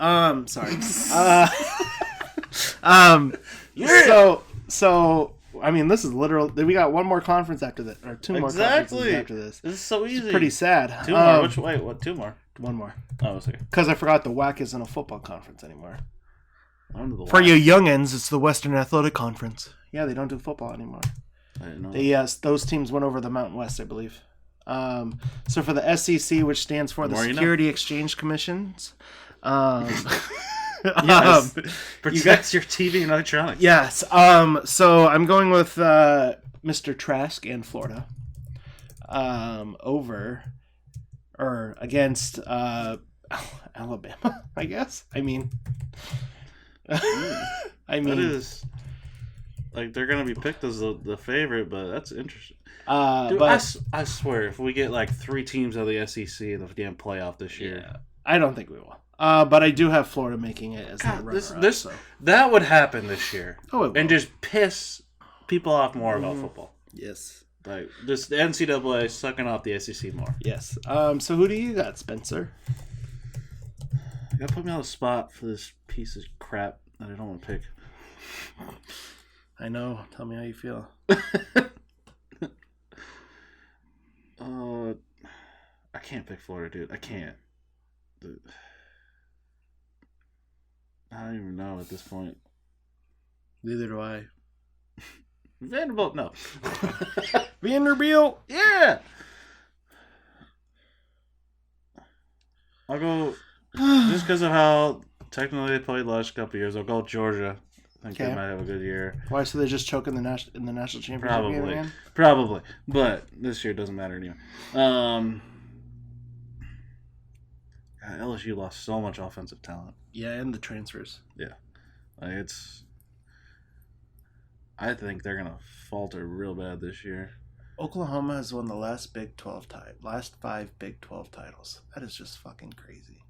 S1: Sorry. So I mean, this is literal. We got one more conference after that, or two more conferences after this.
S2: This is so easy.
S1: It's pretty sad.
S2: Two more. What? Two more?
S1: One more.
S2: Oh, sorry.
S1: Because I forgot the WAC isn't a football conference anymore.
S2: For
S1: you youngins, it's the Western Athletic Conference. Yeah, they don't do football anymore.
S2: I didn't know.
S1: Those teams went over the Mountain West, I believe. So for the SEC, which stands for the Security Exchange Commissions,
S2: yes, protects your TV and electronics.
S1: Yes. So I'm going with Mr. Trask and Florida against Alabama, I guess. I mean,
S2: that is like they're gonna be picked as the favorite, but that's interesting. Dude, but I swear, if we get like 3 teams out of the SEC in the damn playoff this year,
S1: I don't think we will. But I do have Florida making it as the runner-up.
S2: That would happen this year.
S1: Oh, it will.
S2: And just piss people off more about football.
S1: Yes.
S2: Like just the NCAA sucking off the SEC more.
S1: Yes. So who do you got, Spencer?
S2: You gotta put me on the spot for this piece of crap that I don't want to pick.
S1: I know. Tell me how you feel.
S2: I can't pick Florida, dude. I can't. I don't even know at this point.
S1: Neither do I.
S2: Vanderbilt, no.
S1: Vanderbilt?
S2: Yeah! I'll go, just because of how technically they played the last couple of years, I'll go Georgia. I think they might have a good year.
S1: Why? So they just choke in the national championship game again?
S2: Probably. But this year doesn't matter anyway. LSU lost so much offensive talent.
S1: Yeah, and the transfers.
S2: Yeah. I think they're going to falter real bad this year.
S1: Oklahoma has won the last 5 Big 12 titles. That is just fucking crazy.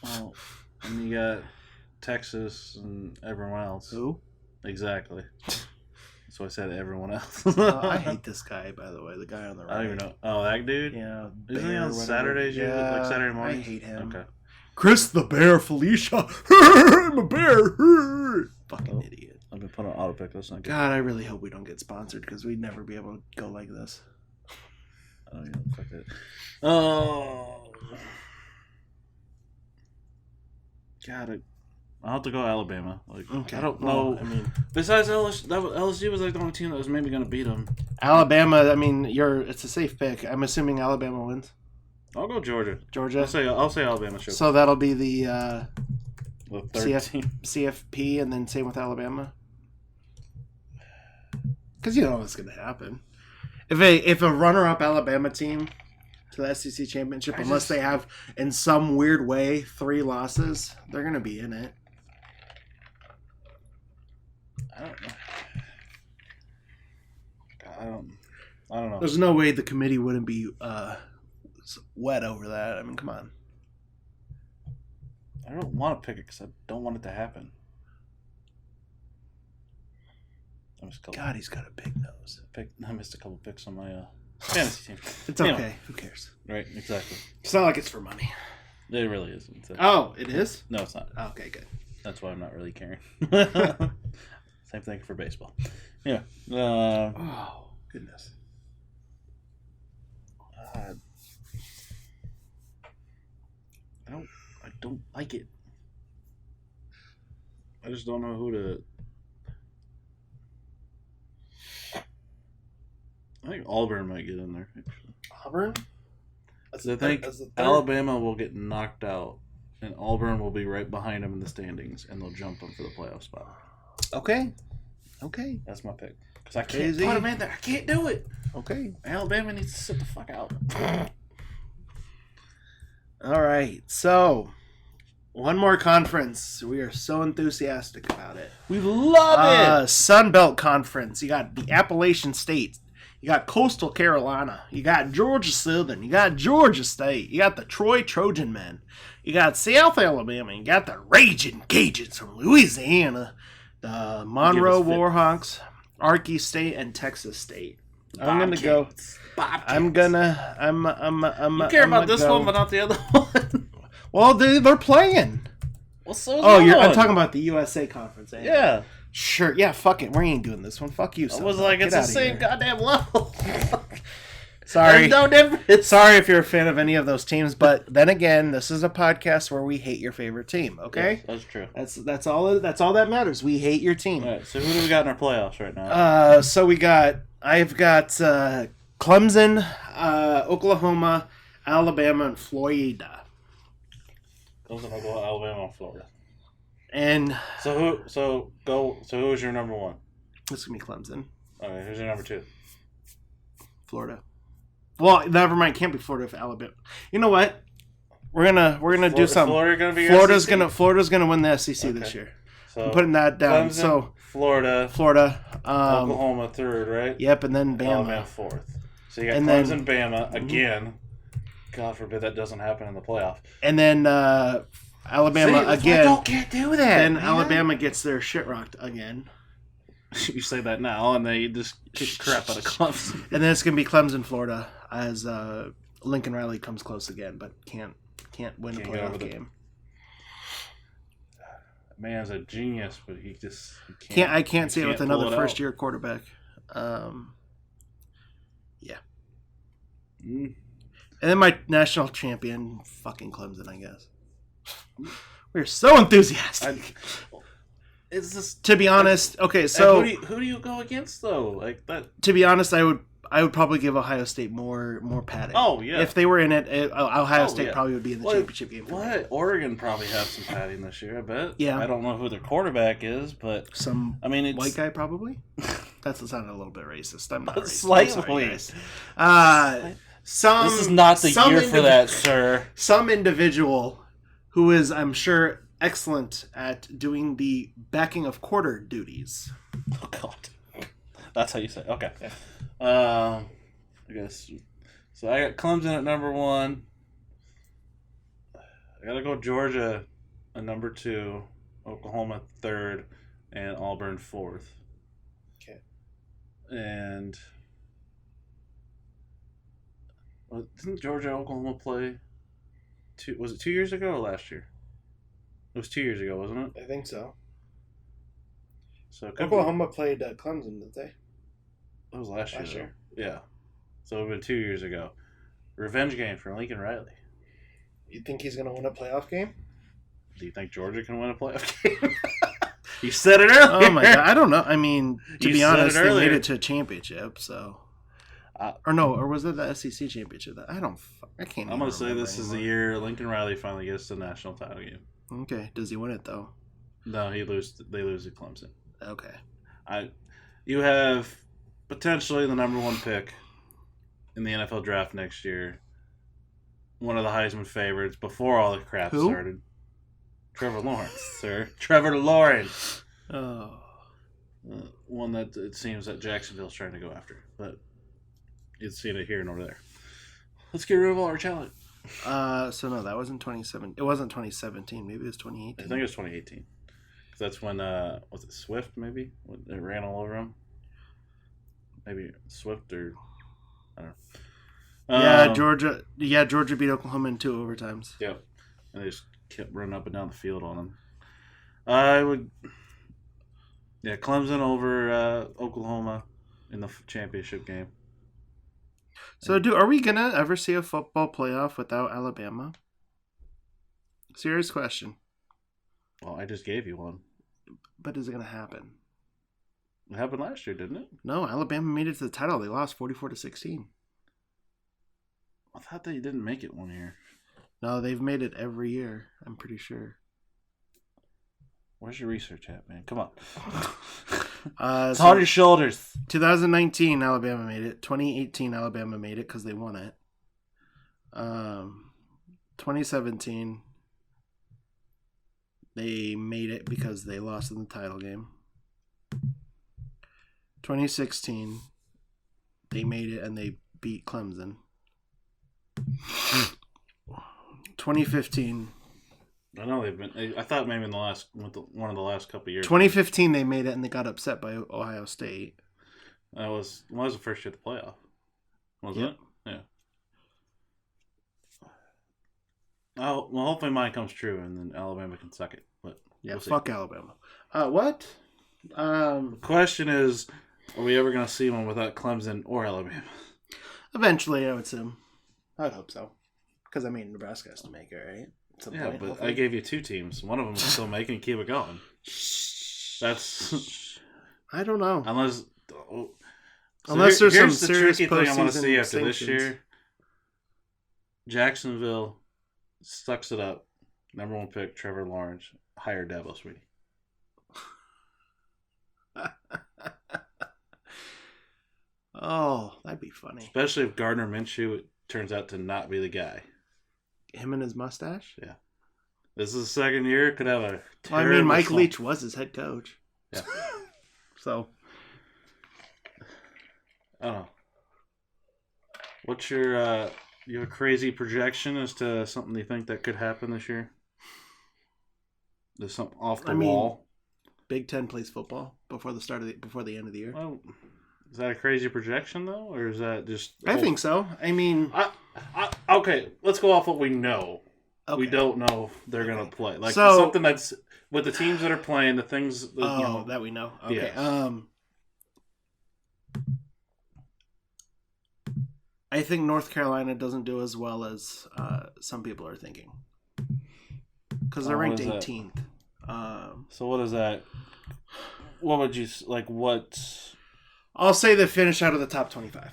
S2: Well, and you got Texas and everyone else.
S1: Who?
S2: Exactly. So I said everyone else.
S1: I hate this guy, by the way. The guy on the right.
S2: I don't even know. Oh, that dude?
S1: Yeah.
S2: Isn't he on Saturdays?
S1: Yeah.
S2: Like Saturday morning?
S1: I hate him.
S2: Okay.
S1: Chris the Bear Felicia. I'm a bear. Fucking idiot.
S2: I've been put on auto pick. That's not good.
S1: God, I really hope we don't get sponsored because we'd never be able to go like this.
S2: Oh, yeah. Fuck it. Oh. God, I'll have to go Alabama.
S1: Okay.
S2: I don't know. I mean, besides LSU was like the only team that was maybe going to beat them.
S1: Alabama. I mean, it's a safe pick. I'm assuming Alabama wins.
S2: I'll go Georgia.
S1: Georgia.
S2: I'll say Alabama.
S1: So that'll be the
S2: third team.
S1: CFP, and then same with Alabama. Because you know what's going to happen. If a runner-up Alabama team to the SEC championship, unless they have in some weird way 3 losses, they're going to be in it.
S2: I don't know.
S1: There's no way the committee wouldn't be wet over that. I mean, come on.
S2: I don't want to pick it because I don't want it to happen.
S1: God, he's got a big nose.
S2: I missed a couple picks on my fantasy team.
S1: It's okay. Anyway. Who cares?
S2: Right, exactly.
S1: It's not like it's for money.
S2: It really isn't.
S1: Oh, it is?
S2: No, it's not.
S1: Okay, good.
S2: That's why I'm not really caring. Same thing for baseball. Yeah.
S1: Oh, goodness.
S2: I don't like it. I just don't know who to. I think Auburn might get in there. Actually.
S1: Auburn?
S2: I think Alabama will get knocked out, and Auburn will be right behind them in the standings, and they'll jump them for the playoff spot.
S1: Okay.
S2: That's my pick. Because I can't put them in there. I can't do it.
S1: Okay.
S2: Alabama needs to sit the fuck out.
S1: All right. So, one more conference. We are so enthusiastic about it.
S2: We love it.
S1: Sun Belt Conference. You got the Appalachian State. You got Coastal Carolina. You got Georgia Southern. You got Georgia State. You got the Troy Trojan Men. You got South Alabama. You got the Raging Cajuns from Louisiana. The Monroe Warhawks, Arkansas State, and Texas State. I'm gonna go. I'm gonna.
S2: You care about this one, but not the other one.
S1: Well, they're playing.
S2: Well, so
S1: I'm talking about the USA conference.
S2: Yeah.
S1: Sure. Yeah. Fuck it. We ain't doing this one. Fuck you.
S2: I was like, it's the same goddamn level.
S1: Sorry.
S2: There's no difference.
S1: Sorry if you're a fan of any of those teams, but then again, this is a podcast where we hate your favorite team. Okay.
S2: Yes, that's true.
S1: That's all. That's all that matters. We hate your team.
S2: All right. So who do we got in our playoffs right now?
S1: So I've got Clemson, Oklahoma, Alabama, and Florida.
S2: Clemson, Oklahoma, Alabama, and Florida.
S1: And
S2: so who is your number one?
S1: This is gonna be Clemson.
S2: All right, who's your number two?
S1: Florida. Well, never mind. Can't be Florida if Alabama. You know what? We're gonna do something. Florida's gonna win the SEC this year. So I'm putting that down.
S2: Clemson, Florida, Oklahoma third, right?
S1: Yep, and then Bama.
S2: Alabama fourth. So you got Clemson, Bama again. God forbid that doesn't happen in the playoff.
S1: And then Alabama again.
S2: Can't do that.
S1: Then man. Alabama gets their shit rocked again.
S2: You say that now, and they just kick crap out of Clemson.
S1: And then it's gonna be Clemson, Florida, as Lincoln Riley comes close again, but can't win a playoff game.
S2: Man's a genius, but he
S1: can't. I can't see it with another first-year quarterback. Yeah. And then my national champion, fucking Clemson, I guess. We're so enthusiastic.
S2: It's just,
S1: to be honest. Okay, so
S2: who do you go against though? Like that.
S1: To be honest, I would probably give Ohio State more padding.
S2: Oh yeah.
S1: If they were in it, Ohio State probably would be in the championship game.
S2: What? Oregon probably has some padding this year. I bet.
S1: Yeah.
S2: I don't know who their quarterback is, but it's
S1: white guy probably. That sounded a little bit racist. I'm not racist.
S2: Slightly.
S1: This is
S2: not the year for that, sir.
S1: Some individual who is, I'm sure, excellent at doing the backing of quarter duties.
S2: Oh God, that's how you say it. Okay. I guess so. I got Clemson at number one. I gotta go Georgia at number two, Oklahoma third, and Auburn fourth.
S1: Okay.
S2: And didn't Georgia Oklahoma play? Was it 2 years ago or last year? It was 2 years ago, wasn't it?
S1: I think so.
S2: So
S1: Oklahoma played Clemson, didn't they?
S2: That was last year. Yeah. So it would have been 2 years ago. Revenge game for Lincoln Riley.
S1: You think he's going to win a playoff game?
S2: Do you think Georgia can win a playoff game? You said it earlier.
S1: Oh my God. I don't know. I mean, to be honest, they made it to a championship, so. Or was it the SEC championship? I can't.
S2: I'm going to say this is the year Lincoln Riley finally gets the national title game.
S1: Okay. Does he win it though?
S2: No, they lose to Clemson.
S1: Okay.
S2: You have potentially the number one pick in the NFL draft next year. One of the Heisman favorites before all the crap started. Trevor Lawrence, sir. Trevor Lawrence.
S1: Oh.
S2: One that it seems that Jacksonville's trying to go after, but you've seen it here and over there. Let's get rid of all our talent.
S1: So no, that wasn't 2017. It wasn't 2017. Maybe it was 2018.
S2: I think it was 2018. That's when was it Swift? Maybe it ran all over him. Maybe Swift or I don't know.
S1: Yeah, Georgia. Yeah, Georgia beat Oklahoma in 2 overtimes.
S2: Yep, and they just kept running up and down the field on them. I would. Yeah, Clemson over Oklahoma in the championship game.
S1: So, are we gonna ever see a football playoff without Alabama? Serious question.
S2: Well, I just gave you one.
S1: But is it gonna happen?
S2: It happened last year, didn't it?
S1: No, Alabama made it to the title. They lost 44-16.
S2: I thought they didn't make it one year.
S1: No, they've made it every year. I'm pretty sure.
S2: Where's your research at, man? Come on.
S1: It's
S2: on your shoulders.
S1: 2019, Alabama made it. 2018, Alabama made it because they won it. 2017, they made it because they lost in the title game. 2016, they made it and they beat Clemson. 2015.
S2: I know they've been. I thought maybe in the last one of the last couple of years.
S1: 2015, they made it and they got upset by Ohio State.
S2: That was the first year of the playoff. Was it? Yeah. Oh well, hopefully mine comes true and then Alabama can suck it. But
S1: yeah, we'll fuck Alabama. What?
S2: The question is, are we ever going to see one without Clemson or Alabama?
S1: Eventually, I would assume. I'd hope so. Because, I mean, Nebraska has to make it, right?
S2: Yeah, but hopefully. I gave you 2 teams. One of them is still making and keep it going. That's...
S1: I don't know.
S2: Unless
S1: there's some serious
S2: tricky thing I want to see after
S1: sanctions.
S2: This year. Jacksonville sucks it up. Number 1 pick, Trevor Lawrence. Hire Dabo Swinney.
S1: Oh, that'd be funny.
S2: Especially if Gardner Minshew turns out to not be the guy.
S1: Him and his mustache?
S2: Yeah. This is the second year. Could have a terrible...
S1: I mean, Mike Leach was his head coach.
S2: Yeah.
S1: So.
S2: I don't know. What's your... you have a crazy projection as to something you think that could happen this year? There's something off the wall.
S1: Big Ten plays football before the end of the year.
S2: Well, is that a crazy projection though, or is that just?
S1: I think so. I mean,
S2: okay. Let's go off what we know. Okay. We don't know if they're gonna play. Like something that's with the teams that are playing, the things that,
S1: that we know. Okay.
S2: Yeah.
S1: I think North Carolina doesn't do as well as some people are thinking because they're ranked 18th.
S2: So what is that? What would you like? What?
S1: I'll say they finish out of the top 25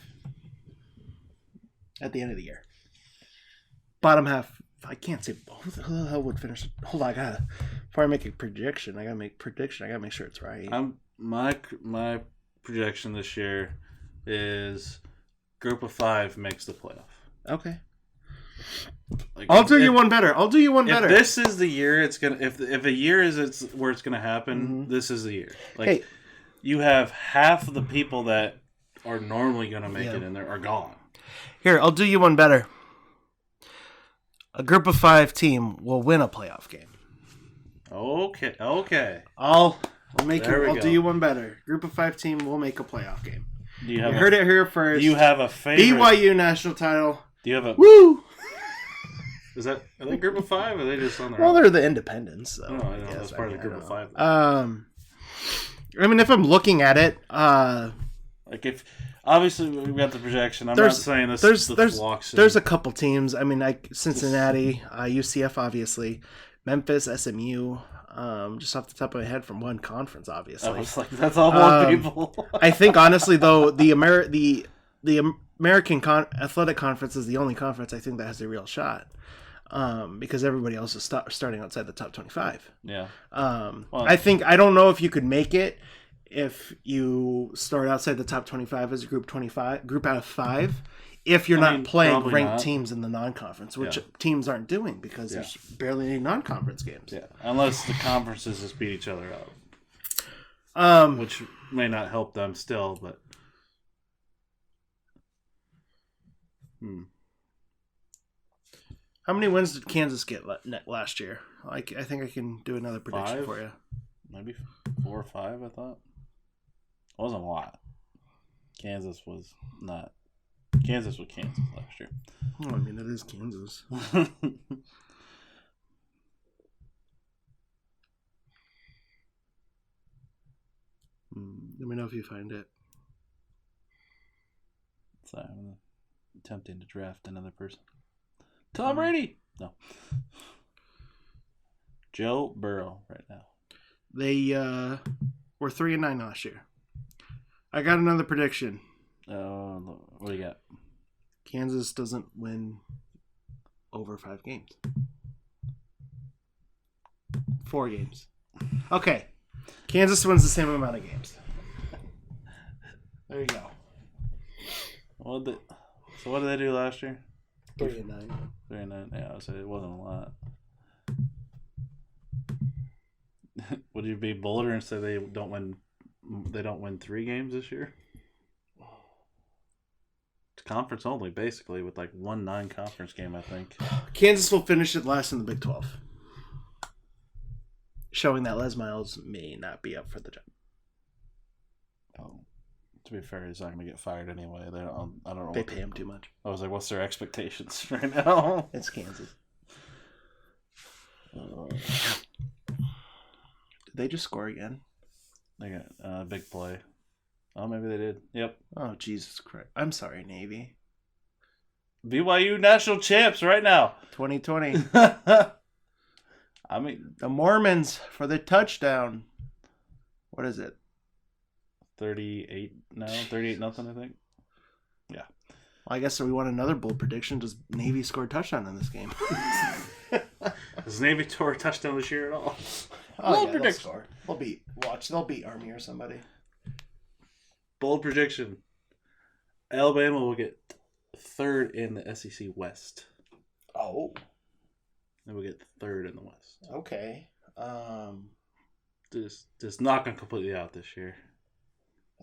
S1: at the end of the year. Bottom half, I can't say who the hell would finish. Hold on, before I make a prediction, I gotta make sure it's right.
S2: My projection this year is group of 5 makes the playoff.
S1: Okay. I'll do you one better.
S2: If this is the year, it's gonna. If a year is where it's gonna happen, this is the year. Like you have half of the people that are normally gonna make it, and they are gone.
S1: Here, I'll do you one better. A group of 5 team will win a playoff game.
S2: Okay.
S1: I'll do you one better. Group of 5 team will make a playoff game.
S2: You
S1: heard it here first.
S2: Do you have a favorite?
S1: BYU national title.
S2: Do you have a
S1: woo?
S2: Are they group of 5 or are they just on their
S1: own?
S2: Well,
S1: they're the independents. So
S2: I know that's part of the group of 5.
S1: I mean, if I'm looking at it,
S2: like if obviously we've got the projection. I'm not saying this.
S1: There's a couple teams. I mean, Cincinnati, UCF, obviously, Memphis, SMU. Just off the top of my head from one conference, obviously.
S2: I was like, that's all one people.
S1: I think honestly, though, the American Athletic Conference is the only conference I think that has a real shot. Because everybody else is starting outside the top 25.
S2: Yeah.
S1: I don't know if you could make it if you start outside the top 25 as a group out of 5. If you're not playing ranked teams in the non-conference, which teams aren't doing because there's barely any non-conference games.
S2: Yeah, unless the conferences just beat each other out. Which may not help them still, but.
S1: How many wins did Kansas get last year? I think I can do another prediction
S2: 5?
S1: for you.
S2: Maybe 4 or 5, I thought. It wasn't a lot. Kansas was Kansas last year.
S1: Oh, I mean, it is Kansas. Let me know if you find it.
S2: Sorry, I'm attempting to draft another person. Tom Brady. No. Joe Burrow right now.
S1: They were 3-9 last year. I got another prediction.
S2: What do you got?
S1: Kansas doesn't win over 5 games. 4 games. Okay. Kansas wins the same amount of games. There you go.
S2: What did they do last year?
S1: 3-9.
S2: 3-9. Yeah, I would say it wasn't a lot. Would you be bolder and say they don't win 3 games this year? conference only, basically, with like one non-conference game, I think.
S1: Kansas will finish it last in the Big 12. Showing that Les Miles may not be up for the job.
S2: To be fair, he's not going to get fired anyway. I don't know.
S1: They pay him too much.
S2: I was like, what's their expectations right now?
S1: It's Kansas. Did they just score again?
S2: They got a big play. Oh, maybe they did. Yep.
S1: Oh, Jesus Christ. I'm sorry, Navy.
S2: BYU national champs right now.
S1: 2020.
S2: I mean,
S1: the Mormons for the touchdown. What is it?
S2: 38 now? 38 nothing, I think. Yeah.
S1: Well, I guess we want another bold prediction. Does Navy score a touchdown in this game?
S2: Does Navy score a touchdown this year at all?
S1: Bold prediction. They'll beat Army or somebody.
S2: Bold prediction. Alabama will get third in the SEC West.
S1: Oh.
S2: They will get third in the West.
S1: Okay.
S2: Just knock them completely out this year.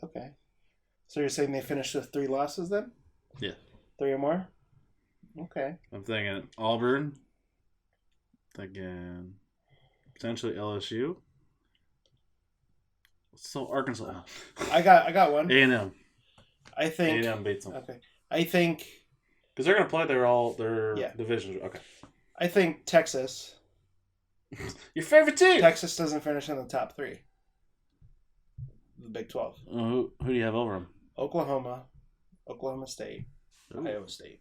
S1: Okay. So you're saying they finished with 3 losses then?
S2: Yeah.
S1: 3 or more? Okay.
S2: I'm thinking Auburn. Thinking potentially LSU. So Arkansas.
S1: I got one.
S2: A&M.
S1: I think
S2: A&M beats them.
S1: Okay. I think
S2: because they're gonna play their divisions. Okay.
S1: I think Texas.
S2: Your favorite team.
S1: Texas doesn't finish in the top 3. The Big 12.
S2: Who do you have over them?
S1: Oklahoma State, Iowa State.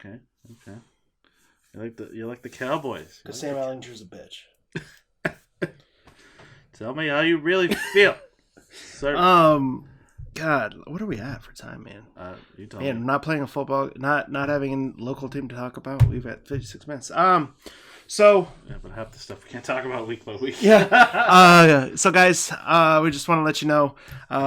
S2: Okay. You like the Cowboys.
S1: Because Sam Ehlinger's a bitch.
S2: Tell me how you really feel.
S1: God, what are we at for time, man?
S2: You tell me.
S1: Not playing a football, not having a local team to talk about. We've had 56 minutes. So
S2: yeah, but half the stuff we can't talk about week by week.
S1: Yeah. So guys, we just want to let you know,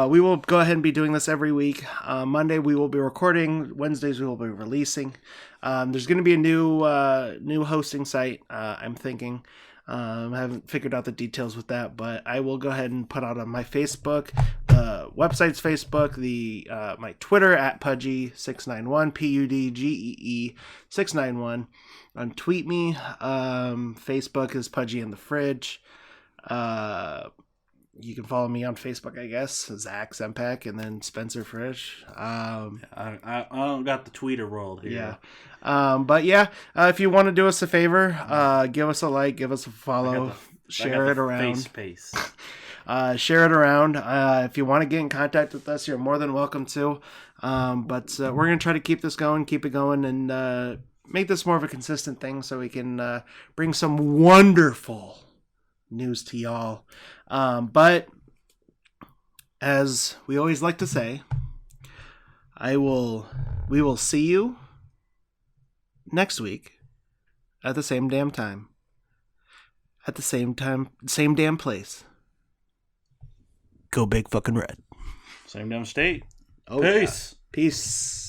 S1: we will go ahead and be doing this every week. Monday we will be recording. Wednesdays we will be releasing. There's going to be a new hosting site. I'm thinking. I haven't figured out the details with that, but I will go ahead and put out on my Facebook, the website's Facebook, my Twitter at Pudgee691, Pudgee 691. Tweet me. Facebook is Pudgee the Fridge. You can follow me on Facebook, I guess. Zach Zempak and then Spencer Frisch.
S2: I don't got the tweeter rolled here.
S1: Yeah. But yeah, if you want to do us a favor, give us a like, give us a follow, share it around. Share it around. If you want to get in contact with us, you're more than welcome to. But we're going to try to keep it going, and make this more of a consistent thing so we can bring some wonderful news to y'all. But as we always like to say, we will see you next week at the same damn time, at the same damn place. Go Big fucking Red.
S2: Same damn state.
S1: Peace. Yeah. Peace.